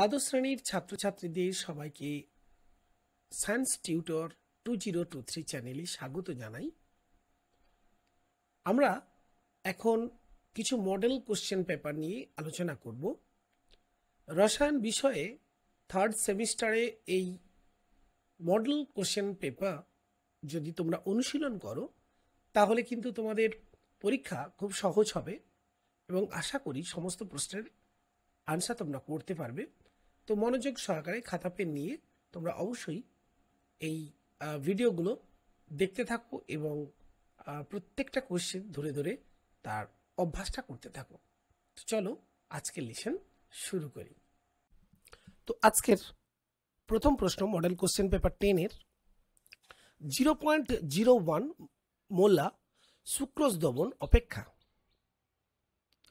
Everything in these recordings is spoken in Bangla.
দ্বাদশ শ্রেণীর ছাত্রছাত্রীদের সবাইকে সায়েন্স টিউটর 2023 চ্যানেলে স্বাগত জানাই। আমরা এখন কিছু মডেল কোশ্চেন পেপার নিয়ে আলোচনা করব। রসায়ন বিষয়ে থার্ড সেমিস্টারে এই মডেল কোশ্চেন পেপার যদি তোমরা অনুশীলন করো তাহলে কিন্তু তোমাদের পরীক্ষা খুব সহজ হবে এবং আশা করি সমস্ত প্রশ্নের আনসার তোমরা করতে পারবে। তো মনোযোগ সহকারে খাতা পেন নিয়ে তোমরা অবশ্যই এই ভিডিওগুলো দেখতে থাকো এবং প্রত্যেকটা কোশ্চেন ধরে ধরে তার অভ্যাসটা করতে থাকো। তো চলো আজকের লেসন শুরু করি। তো আজকের প্রথম প্রশ্ন মডেল কোশ্চেন পেপার 10-এর 0.01 মোলা সুক্রোজ দ্রবণ অপেক্ষা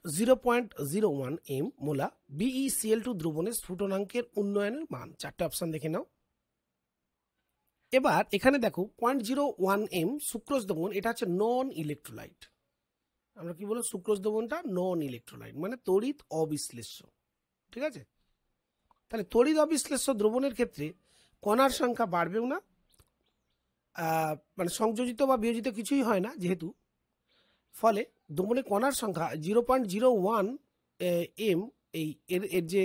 0.01 m মোলা BeCl2 দ্রবণের স্ফুটনাঙ্কের উন্নয়নের মান। চারটে অপশন দেখে নাও। এবার এখানে দেখো 0.01 m সুক্রোজ দ্রবণ, এটা হচ্ছে নন ইলেকট্রোলাইট। আমরা কি বলবো, সুক্রোজ দ্রবণটা নন ইলেকট্রোলাইট মানে তড়িৎ অবিশ্লেষ্য। ঠিক আছে, তাহলে তড়িৎ অবিশ্লেষ্য দ্রবণের ক্ষেত্রে কণার সংখ্যা বাড়বেও না, মানে সংযোজিত বা বিয়োজিত কিছুই হয় না যেহেতু, ফলে দ্রবণে কণার সংখ্যা 0.01 m এই এর যে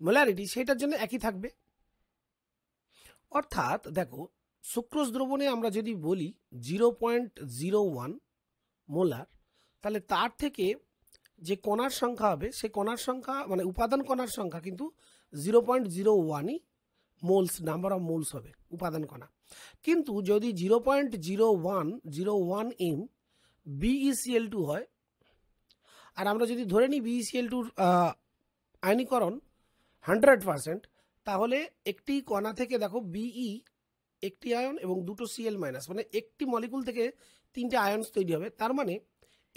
মোলারিটি সেটার জন্য একই থাকবে। অর্থাৎ দেখো সুক্রোজ দ্রবণে আমরা যদি বলি 0.01 মোলার, তাহলে তার থেকে যে কণার সংখ্যা হবে সে কণার সংখ্যা মানে উপাদান কণার সংখ্যা কিন্তু 0.01ই মোলস, নাম্বার অফ মোলস হবে উপাদান কণা। কিন্তু যদি 0.01 m BeCl2 হয়, আর আমরা যদি ধরে নিই BeCl2 আয়নীকরণ 100%, তাহলে একটি কণা থেকে দেখো Be একটি আয়ন এবং দুটো Cl মাইনাস, মানে একটি মলিকুল থেকে তিনটে আয়নস তৈরি হবে। তার মানে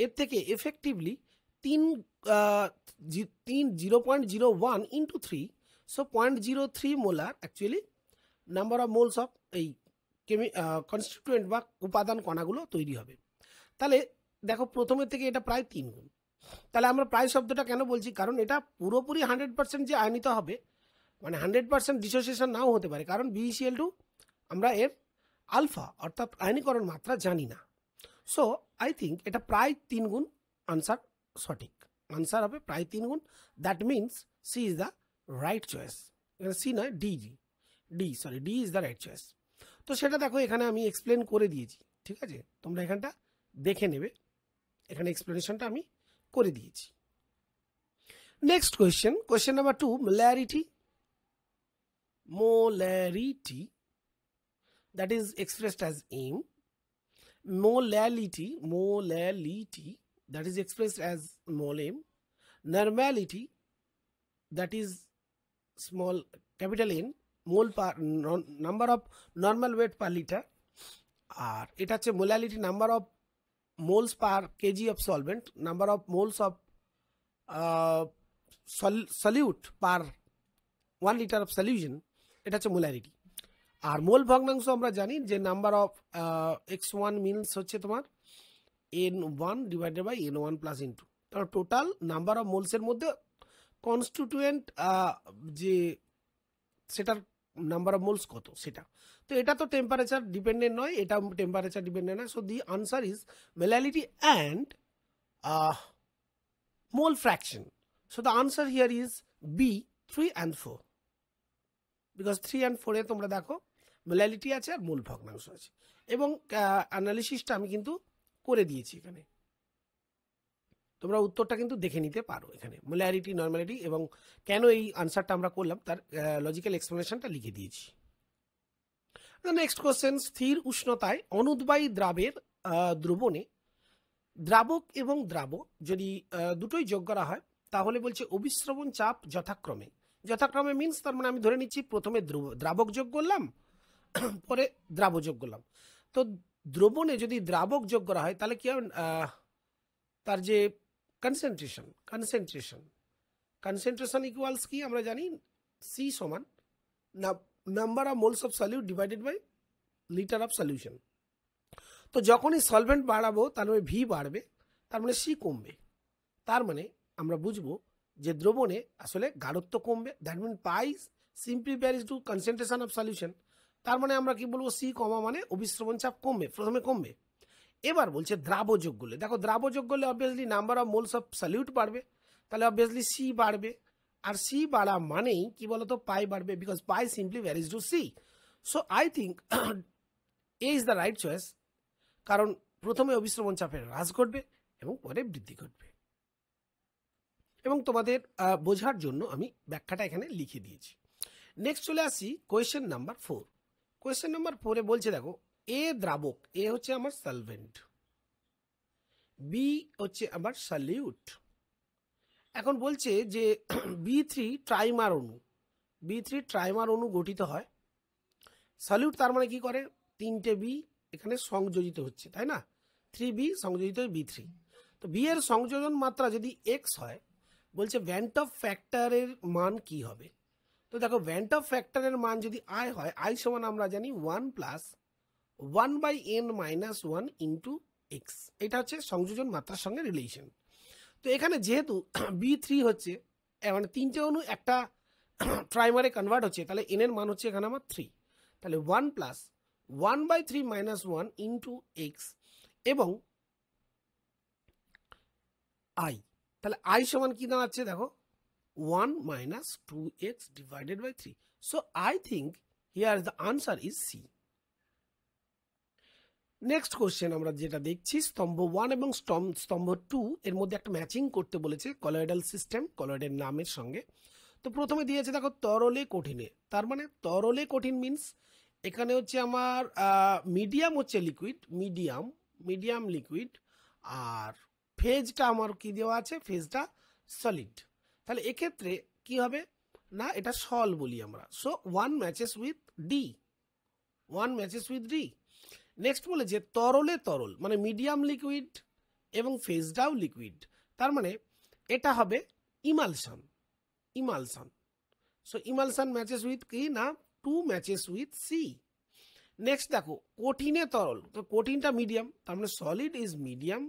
এর থেকে effectively 0.01 into 3, so 0.03 molar actually number of moles of এই কনস্টিটিউয়েন্ট বা উপাদান কণাগুলো তৈরি হবে। তাহলে দেখো প্রথমের থেকে এটা প্রায় 3 গুণ। তাহলে আমরা প্রায় শব্দটা কেন বলছি, কারণ এটা পুরোপুরি 100% যে আয়নিত হবে, মানে 100% ডিসোসিয়েশন নাও হতে পারে, কারণ BeCl2 আমরা এর আলফা অর্থাৎ আয়নীকরণ মাত্রা জানি না। সো আই থিঙ্ক এটা প্রায় 3 গুণ আনসার সঠিক। আনসার হবে প্রায় 3 গুণ। That means C is the right choice. C নয়, D is the right choice. তো সেটা দেখো এখানে আমি এক্সপ্লেন করে দিয়েছি। ঠিক আছে, তোমরা এখানটা দেখে নেবে, এখানে এক্সপ্লেনেশনটা আমি করে দিয়েছি। Next question number 2, molarity that is expressed as m, molality that is expressed as mol m, normality that is small capital N, mole per number of normal weight per liter, আর এটা হচ্ছে molality number of moles per kg of solvent, number of moles of solute per 1 liter of solution, এটা হচ্ছে মোলারিটি। আর মোল ভগ্নাংশ আমরা জানি যে নাম্বার অফ x1 মিনস হচ্ছে তোমার n1 divided by n1 plus n2, তাহলে টোটাল নাম্বার অফ মোলসের মধ্যে কনস্টিটিউয়েন্ট যে সেটার নাম্বার অফ মোলস কত সেটা। তো এটা তো টেম্পারেচার ডিপেন্ডেন্ট নয়, এটা টেম্পারেচার ডিপেন্ডেন্ট নয়। So the answer is molarity and mole fraction. So the answer here is B, 3 and 4, because 3 and 4 এ তোমরা দেখো মোলারিটি আছে আর মোল ভগ্নাংশ আছে, এবং অ্যানালিসিসটা আমি কিন্তু করে দিয়েছি এখানে। তোমরা উত্তরটা কিন্তু দেখে নিতে পারো, এখানে মোলারিটি, নর্মালিটি এবং কেন এই আনসারটা আমরা করলাম তার লজিক্যাল এক্সপ্লেনেশনটা লিখে দিয়েছি। নেক্সট কোশ্চেন, স্থির উষ্ণতায় অনুদ্বায়ী দ্রবণে দ্রাবক এবং দ্রাবক যদি দুটোই যোগ করা হয় তাহলে বলছে অভিস্রবণ চাপ যথাক্রমে মিনস, তার মানে আমি ধরে নিচ্ছি প্রথমে দ্রাবক যোগ করলাম পরে দ্রাব যোগ করলাম। তো দ্রবণে যদি দ্রাবক যোগ করা হয় তাহলে কি হবে, তার যে কনসেন্ট্রেশন ইকুয়ালস কি আমরা জানি, সি সমান number of moles of solute divided by litre of solution. তো যখনই সলভেন্ট বাড়াবো তার মানে ভি বাড়বে, তার মানে সি কমবে। তার মানে আমরা বুঝবো যে দ্রবণে আসলে গাঢ়ত্ব কমবে, that mean pi simply varies to concentration of solution. তার মানে আমরা কি বলবো, সি কমা মানে অভিস্রবণ চাপ কমবে, প্রথমে কমবে। এবার বলছে দ্রাবযোগ করলে, দেখো দ্রাবযোগ করলে obviously number of moles of solute বাড়বে, তাহলে অবভিয়াসলি সি বাড়বে, আর সি বাড়া মানেই কি বলতো পাই বাড়বে, because pi simply varies to C. So I think A is the right choice, কারণ প্রথমে অভিস্রবণ চাপের হ্রাস ঘটবে এবং পরে বৃদ্ধি ঘটবে। এবং তোমাদের বোঝার জন্য আমি ব্যাখ্যাটা এখানে লিখে দিয়েছি। নেক্সট চলে আসি কোয়েশ্চেন নাম্বার 4। কোয়েশ্চেন নাম্বার 4-এ বলছে দেখো, এ দ্রাবক, এ হচ্ছে আমার সলভেন্ট, বি হচ্ছে আমার সলিউট। এখন বলছে যে B3 ট্রাইমার অণু, B3 ট্রাইমার অণু গঠিত হয়। সলিউট তার মানে কি করে, 3টে বি এখানে সংযোজিত হচ্ছে, তাই না, 3B সংযোজিত হয় B3। তো বি এর সংযোজন মাত্রা যদি x হয়, বলছে ভ্যান্ট অফ ফ্যাক্টরের মান কি হবে। তো দেখো ভ্যান্ট অফ ফ্যাক্টরের মান যদি i হয়, i সমান আমরা জানি 1 + 1/n - 1 × x, এটা হচ্ছে সংযোজন মাত্রার সঙ্গে রিলেশন। তো এখানে যেহেতু B3 হচ্ছে মানে 3টে অণু একটা ট্রাইমারে কনভার্ট হচ্ছে, তাহলে n এর মান হচ্ছে এখানে আমার 3, তাহলে 1 + 1/3 - 1 × x এবং i, তাহলে i সমান কি দাঁড়াচ্ছে দেখো 1 - 2x / 3। So I think here the answer is C. Next question আমরা যেটা দেখছি, স্তম্ভ 1 এবং স্তম্ভ 2 এর মধ্যে একটা ম্যাচিং করতে বলেছে কলয়েডাল সিস্টেম, কলয়েডের নামের সঙ্গে। তো প্রথমে দিয়েছে দেখো তরলে কঠিনে, তার মানে তরলে কঠিন মিন্স এখানে হচ্ছে আমার মিডিয়াম হচ্ছে লিকুইড, মিডিয়াম লিকুইড, আর ফেজটা আমার কি দেওয়া আছে, ফেজটা সলিড। তাহলে এক্ষেত্রে কি হবে না, এটা সল বলি আমরা। So 1 matches with D, 1 matches with D. Next বলেছে তরলে তরল, মানে মিডিয়াম লিকুইড এবং ফেজটাও লিকুইড, তার মানে এটা হবে emulsion. So emulsion matches with কি না, 2 ম্যাচেস উইথ সি। নেক্সট দেখো কঠিনে তরল, তো কঠিনটা মিডিয়াম, তার মানে সলিড ইজ মিডিয়াম,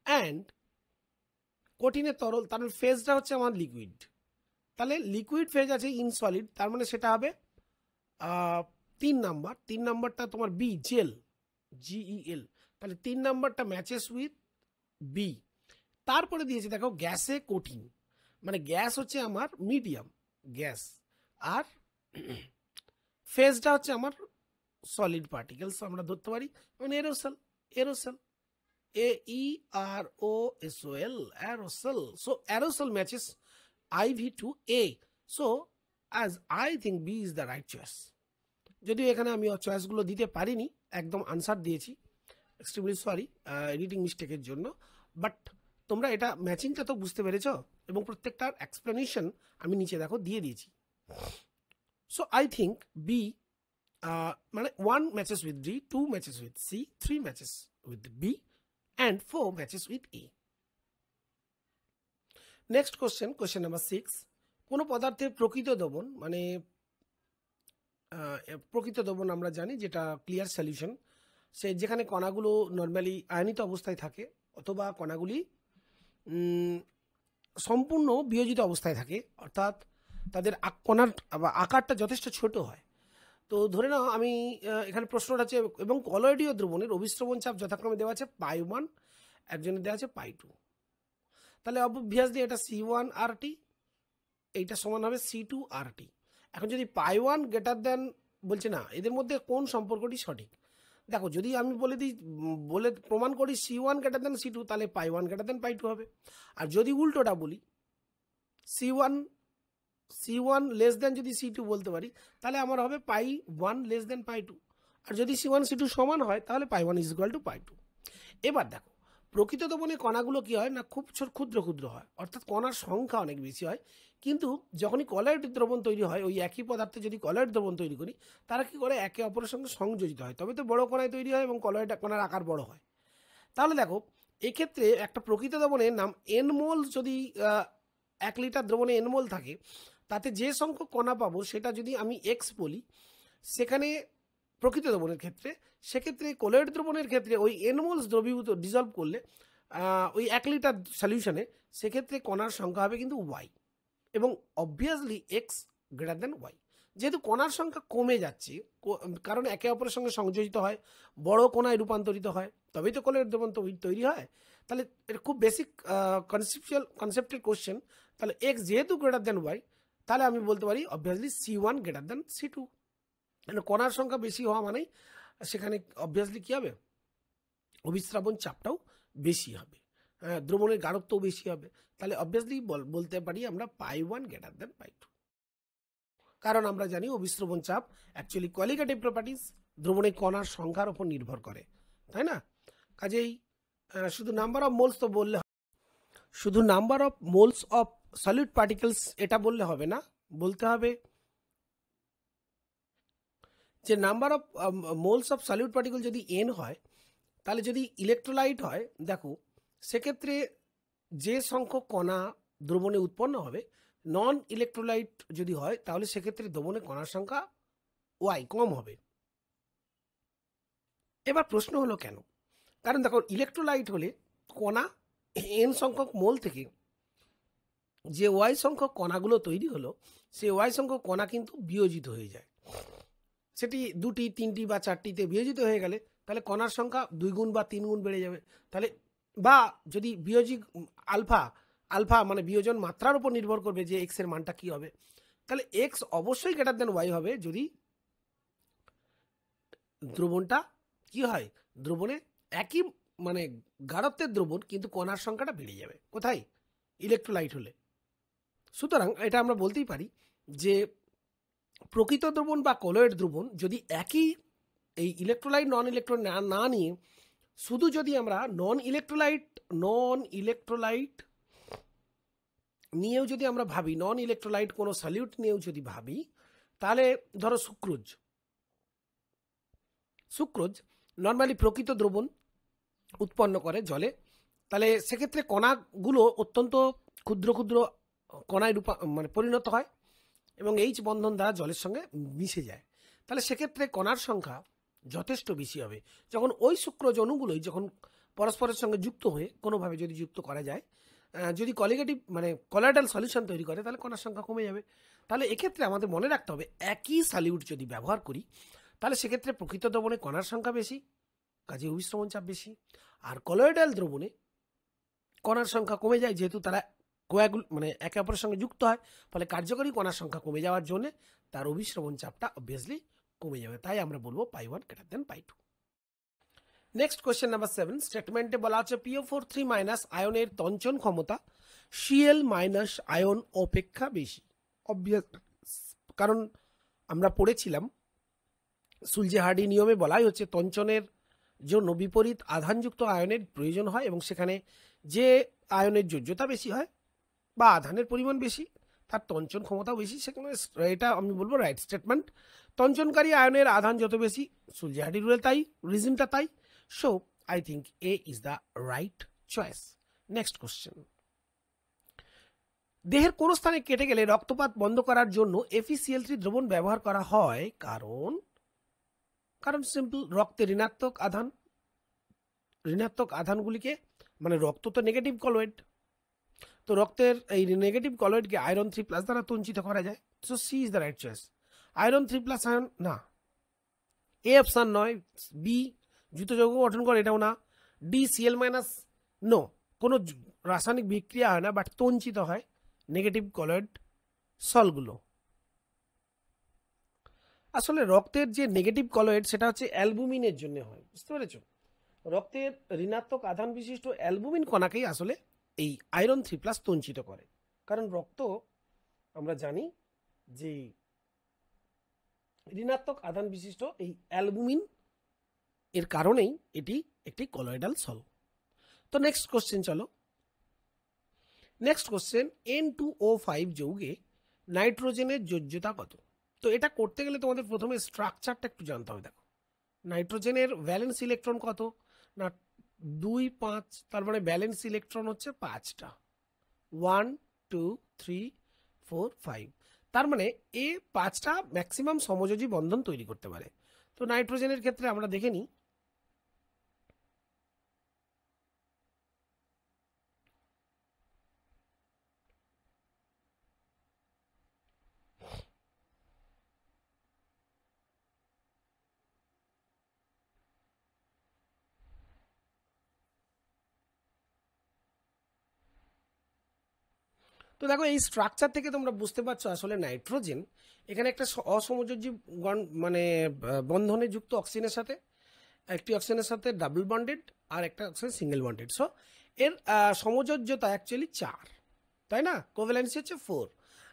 অ্যান্ড কঠিনে তরল, তার মানে ফেজটা হচ্ছে আমার লিকুইড, তাহলে লিকুইড ফেজ আছে ইন সলিড, তার মানে সেটা হবে 3 নাম্বার। 3 নাম্বারটা তোমার বি, জেল, GEL, তাহলে 3 নাম্বারটা ম্যাচেস উইথ বি। তারপরে দিয়েছে দেখো গ্যাসে কঠিন, মানে গ্যাস হচ্ছে আমার মিডিয়াম গ্যাস, আর ফেজটা হচ্ছে আমার সলিড পার্টিকেলস আমরা ধরতে পারি, মানে aerosol, AEROSOL, aerosol. So aerosol matches IV to A. So as I think B is the right choice. যদিও এখানে আমি চয়েসগুলো দিতে পারিনি, একদম আনসার দিয়েছি, এক্সট্রিমলি সরি এডিটিং মিস্টেকের জন্য, বাট তোমরা এটা ম্যাচিংটা তো বুঝতে পেরেছো, এবং প্রত্যেকটার এক্সপ্লেনেশন আমি নিচে দেখো দিয়ে দিয়েছি। সো আই থিঙ্ক বি, মানে 1 matches with D, 2 matches with C, 3 matches with B, and 4 matches with A. Next question, question number 6. কোনো পদার্থের প্রকৃত দ্রবণ, মানে প্রকৃত দ্রবণ আমরা জানি যেটা ক্লিয়ার সলিউশন, সে যেখানে কণাগুলো নর্মালি আয়নিত অবস্থায় থাকে অথবা কণাগুলি সম্পূর্ণ বিয়োজিত অবস্থায় থাকে, অর্থাৎ তাদের কণার আকারটা যথেষ্ট ছোট হয়। তো ধরে নাও আমি এখানে প্রশ্নটা আছে, এবং কলয়েডীয় দ্রবণের অভিস্রবণ চাপ যথাক্রমে দেওয়া আছে π1, একজনের দেওয়া আছে π2, তাহলে অবভিয়াসলি এটা C1 RT, এইটা সমান হবে C2 RT। এখন যদি π1 গ্রেটার দেন, বলছে না এদের মধ্যে কোন সম্পর্কটি সঠিক। দেখো যদি আমি বলে প্রমাণ করি C1 গ্রেটার দেন C2, তাহলে π1 গ্রেটার দেন π2 হবে। আর যদি উল্টোটা বলি C1 লেস দেন যদি C2 বলতে পারি, তাহলে আমার হবে π1 লেস দেন π2। আর যদি C1 C2 সমান হয়, তাহলে π1 = π2। এবার দেখো প্রকৃত দ্রবণে কণাগুলো কি হয় না, খুব ক্ষুদ্র হয়, অর্থাৎ কণার সংখ্যা অনেক বেশি হয়। কিন্তু যখনই কলয়েড দ্রবণ তৈরি হয়, ওই একই পদার্থে যদি কলয়েড দ্রবণ তৈরি করি, তারা কি করে একে অপরের সঙ্গে সংযোজিত হয়, তবে তো বড় কণায় তৈরি হয় এবং কলয়েড কণার আকার বড় হয়। তাহলে দেখো এক্ষেত্রে একটা প্রকৃত দ্রবণের নাম n মোল, যদি 1 লিটার দ্রবণে n মোল থাকে, তাতে যে সংখ্যক কণা পাবো সেটা যদি আমি x বলি, সেখানে প্রকৃত দ্রবণের ক্ষেত্রে, সেক্ষেত্রে কলয়েড দ্রবণের ক্ষেত্রে ওই n মোলস দ্রবীভূত ডিজলভ করলে ওই 1 লিটার সলিউশনে, সেক্ষেত্রে কণার সংখ্যা হবে কিন্তু ওয়াই, এবং obviously X greater than Y. যেহেতু কণার সংখ্যা কমে যাচ্ছে, কারণ একে অপরের সঙ্গে সংযোজিত হয়, বড় কণায় রূপান্তরিত হয়, তবেই তো কলের দ্রবণ তৈরি হয়। তাহলে এটা খুব বেসিক কনসেপ্টের কোশ্চেন। তাহলে এক্স যেহেতু গ্রেটার দেন ওয়াই, তাহলে আমি বলতে পারি obviously C1 greater than C2। কণার সংখ্যা বেশি হওয়া মানেই সেখানে অবভিয়াসলি কী হবে, অভিস্রাবণ চাপটাও বেশি হবে, দ্রবণের গাঢ়ত্বও বেশি হবে। তাহলে অবভিয়াসলি বলতে পারি আমরা π1 গ্রেটার দেন π2, কারণ আমরা জানি অভিস্রবণ চাপ অ্যাকচুয়ালি কোয়ালিটেটিভ প্রপার্টিস, দ্রবণের কণার সংখ্যার উপর নির্ভর করে, তাই না? কাজেই শুধু নাম্বার অফ মোলস তো বললে, শুধু number of moles of solid particles এটা বললে হবে না, বলতে হবে যে number of moles of solid particle যদি n হয়, তাহলে যদি ইলেকট্রোলাইট হয়, দেখো সেক্ষেত্রে যে সংখ্যক কণা দ্রবণে উৎপন্ন হবে, নন ইলেকট্রোলাইট যদি হয়, তাহলে সেক্ষেত্রে দ্রবণে কণার সংখ্যা ওয়াই কম হবে। এবার প্রশ্ন হলো কেন? কারণ দেখো ইলেকট্রোলাইট হলে কণা n সংখ্যক মোল থেকে যে ওয়াই সংখ্যক কণাগুলো তৈরি হলো, সেই ওয়াই সংখ্যক কণা কিন্তু বিয়োজিত হয়ে যায়। সেটি 2টি 3টি বা 4টিতে বিয়োজিত হয়ে গেলে তাহলে কণার সংখ্যা 2 গুণ বা 3 গুণ বেড়ে যাবে। তাহলে বা যদি বিয়োজিক আলফা মানে বিয়োজন মাত্রার উপর নির্ভর করবে যে এক্স এর মানটা কি হবে, তাহলে এক্স অবশ্যই গ্রেটার দেন ওয়াই হবে যদি দ্রবণটা কি হয়, দ্রবণে একই মানে গাঢ়ত্বের দ্রবণ কিন্তু কণার সংখ্যাটা বেড়ে যাবে। কোথায়? ইলেকট্রোলাইট হলে। সুতরাং এটা আমরা বলতেই পারি যে প্রকৃত দ্রবণ বা কলয়েড দ্রবণ যদি একই এই ইলেকট্রোলাইট নন ইলেকট্রোলাইট না নিয়ে শুধু যদি আমরা নন ইলেকট্রোলাইট নিয়েও যদি আমরা ভাবি, নন ইলেকট্রোলাইট কোনো সলিউট নিয়েও যদি ভাবি, তাহলে ধরো সুক্রোজ নর্মালি প্রকৃত দ্রবণ উৎপন্ন করে জলে, তাহলে সেক্ষেত্রে কণাগুলো অত্যন্ত ক্ষুদ্র ক্ষুদ্র কণায় মানে পরিণত হয় এবং এইচ বন্ধন দ্বারা জলের সঙ্গে মিশে যায়। তাহলে সেক্ষেত্রে কণার সংখ্যা যথেষ্ট বেশি হবে। যখন ওই সুক্রোজ অণুগুলোই যখন পরস্পরের সঙ্গে যুক্ত হয়ে কোনোভাবে যদি যুক্ত করা যায়, যদি কলয়েডাল সলিউশন তৈরি করে, তাহলে কণার সংখ্যা কমে যাবে। তাহলে এক্ষেত্রে আমাদের মনে রাখতে হবে একই সলিউট যদি ব্যবহার করি, তাহলে সেক্ষেত্রে প্রকৃত দ্রবণে কণার সংখ্যা বেশি, কাজে অভিস্রবণ চাপ বেশি। আর কলয়েডাল দ্রবণে কণার সংখ্যা কমে যায়, যেহেতু তারা একে অপরের সঙ্গে যুক্ত হয়, ফলে কার্যকরী কণার সংখ্যা কমে যাওয়ার জন্য তার অভিস্রবণ চাপটা অবভিয়াসলি কমে যাবে। তাই আমরা বলবো π1 greater than π2। Next question number 7, স্টেটমেন্টে বলা আছে PO4 3- আয়নের তঞ্চন ক্ষমতা Cl- আয়ন অপেক্ষা বেশি। অবভিয়াস, কারণ আমরা পড়েছিলাম সুলজে-হার্ডি নিয়মে বলাই হচ্ছে তঞ্চনের জন্য বিপরীত আধানযুক্ত আয়নের প্রয়োজন হয়, এবং সেখানে যে আয়নের যোজ্যতা বেশি হয় বা আধানের পরিমাণ বেশি, তার তঞ্চন ক্ষমতাও বেশি। সেখানে এটা আমি বলবো রাইট স্টেটমেন্ট। তঞ্চনকারী আয়নের আধান যত বেশি, সুলজে-হার্ডি রুলে তাই, রিজনটা তাই। So I think A is the right choice. Next question, দেহের কোন স্থানে কেটে গেলে রক্তপাত বন্ধ করার জন্য FeCl3 দ্রবণ ব্যবহার করা হয়? কারণ সিম্পল, রক্তে ঋণাত্মক আধানগুলিকে, মানে রক্ত তো নেগেটিভ কলয়েড, তো রক্তের এই নেগেটিভ কলয়েডকে আয়রন 3+ দ্বারা তঞ্চিত করা যায়। So C is the right choice. Iron 3+ ion না, এ অপশান নয়। বি যুত যৌগ গঠন করে, এটাও না। ডি Cl- নো, কোনো রাসায়নিক বিক্রিয়া হয় না, বাট তঞ্চিত হয় নেগেটিভ কলয়েড সলগুলো। আসলে রক্তের যে নেগেটিভ কলয়েড সেটা হচ্ছে অ্যালবুমিনের জন্য হয়, বুঝতে পেরেছো? রক্তের ঋণাত্মক আধান বিশিষ্ট অ্যালবুমিন কণাকেই আসলে এই আয়রন 3+ তঞ্চিত করে। কারণ রক্ত আমরা জানি যে ঋণাত্মক আধান বিশিষ্ট এই অ্যালবুমিন এর কারণেই এটি একটি কলয়েডাল সল। তো নেক্সট কোশ্চেন চলো। নেক্সট কোশ্চেন, N2O5 যৌগে নাইট্রোজেনের যোজ্যতা কত? তো এটা করতে গেলে তোমাদের প্রথমে স্ট্রাকচারটা একটু জানতে হবে। দেখো নাইট্রোজেনের ভ্যালেন্স ইলেকট্রন কত না 2, 5, তার মানে ব্যালেন্স ইলেকট্রন হচ্ছে 5টা, 1, 2, 3, 4, 5। তার মানে এ 5টা ম্যাক্সিমাম সমযোজী বন্ধন তৈরি করতে পারে। তো নাইট্রোজেনের ক্ষেত্রে আমরা দেখে নিই, তো দেখো এই স্ট্রাকচার থেকে তোমরা বুঝতে পারছো আসলে নাইট্রোজেন এখানে একটা অসমযোজী মানে বন্ধনে যুক্ত অক্সিজেনের সাথে, একটি অক্সিজেনের সাথে ডাবল বন্ডেড আর একটা অক্সিজেন সিঙ্গেল বন্ডেড। সো এর সমযোজ্যতা অ্যাকচুয়ালি 4, তাই না? কোভ্যালেন্সি হচ্ছে 4,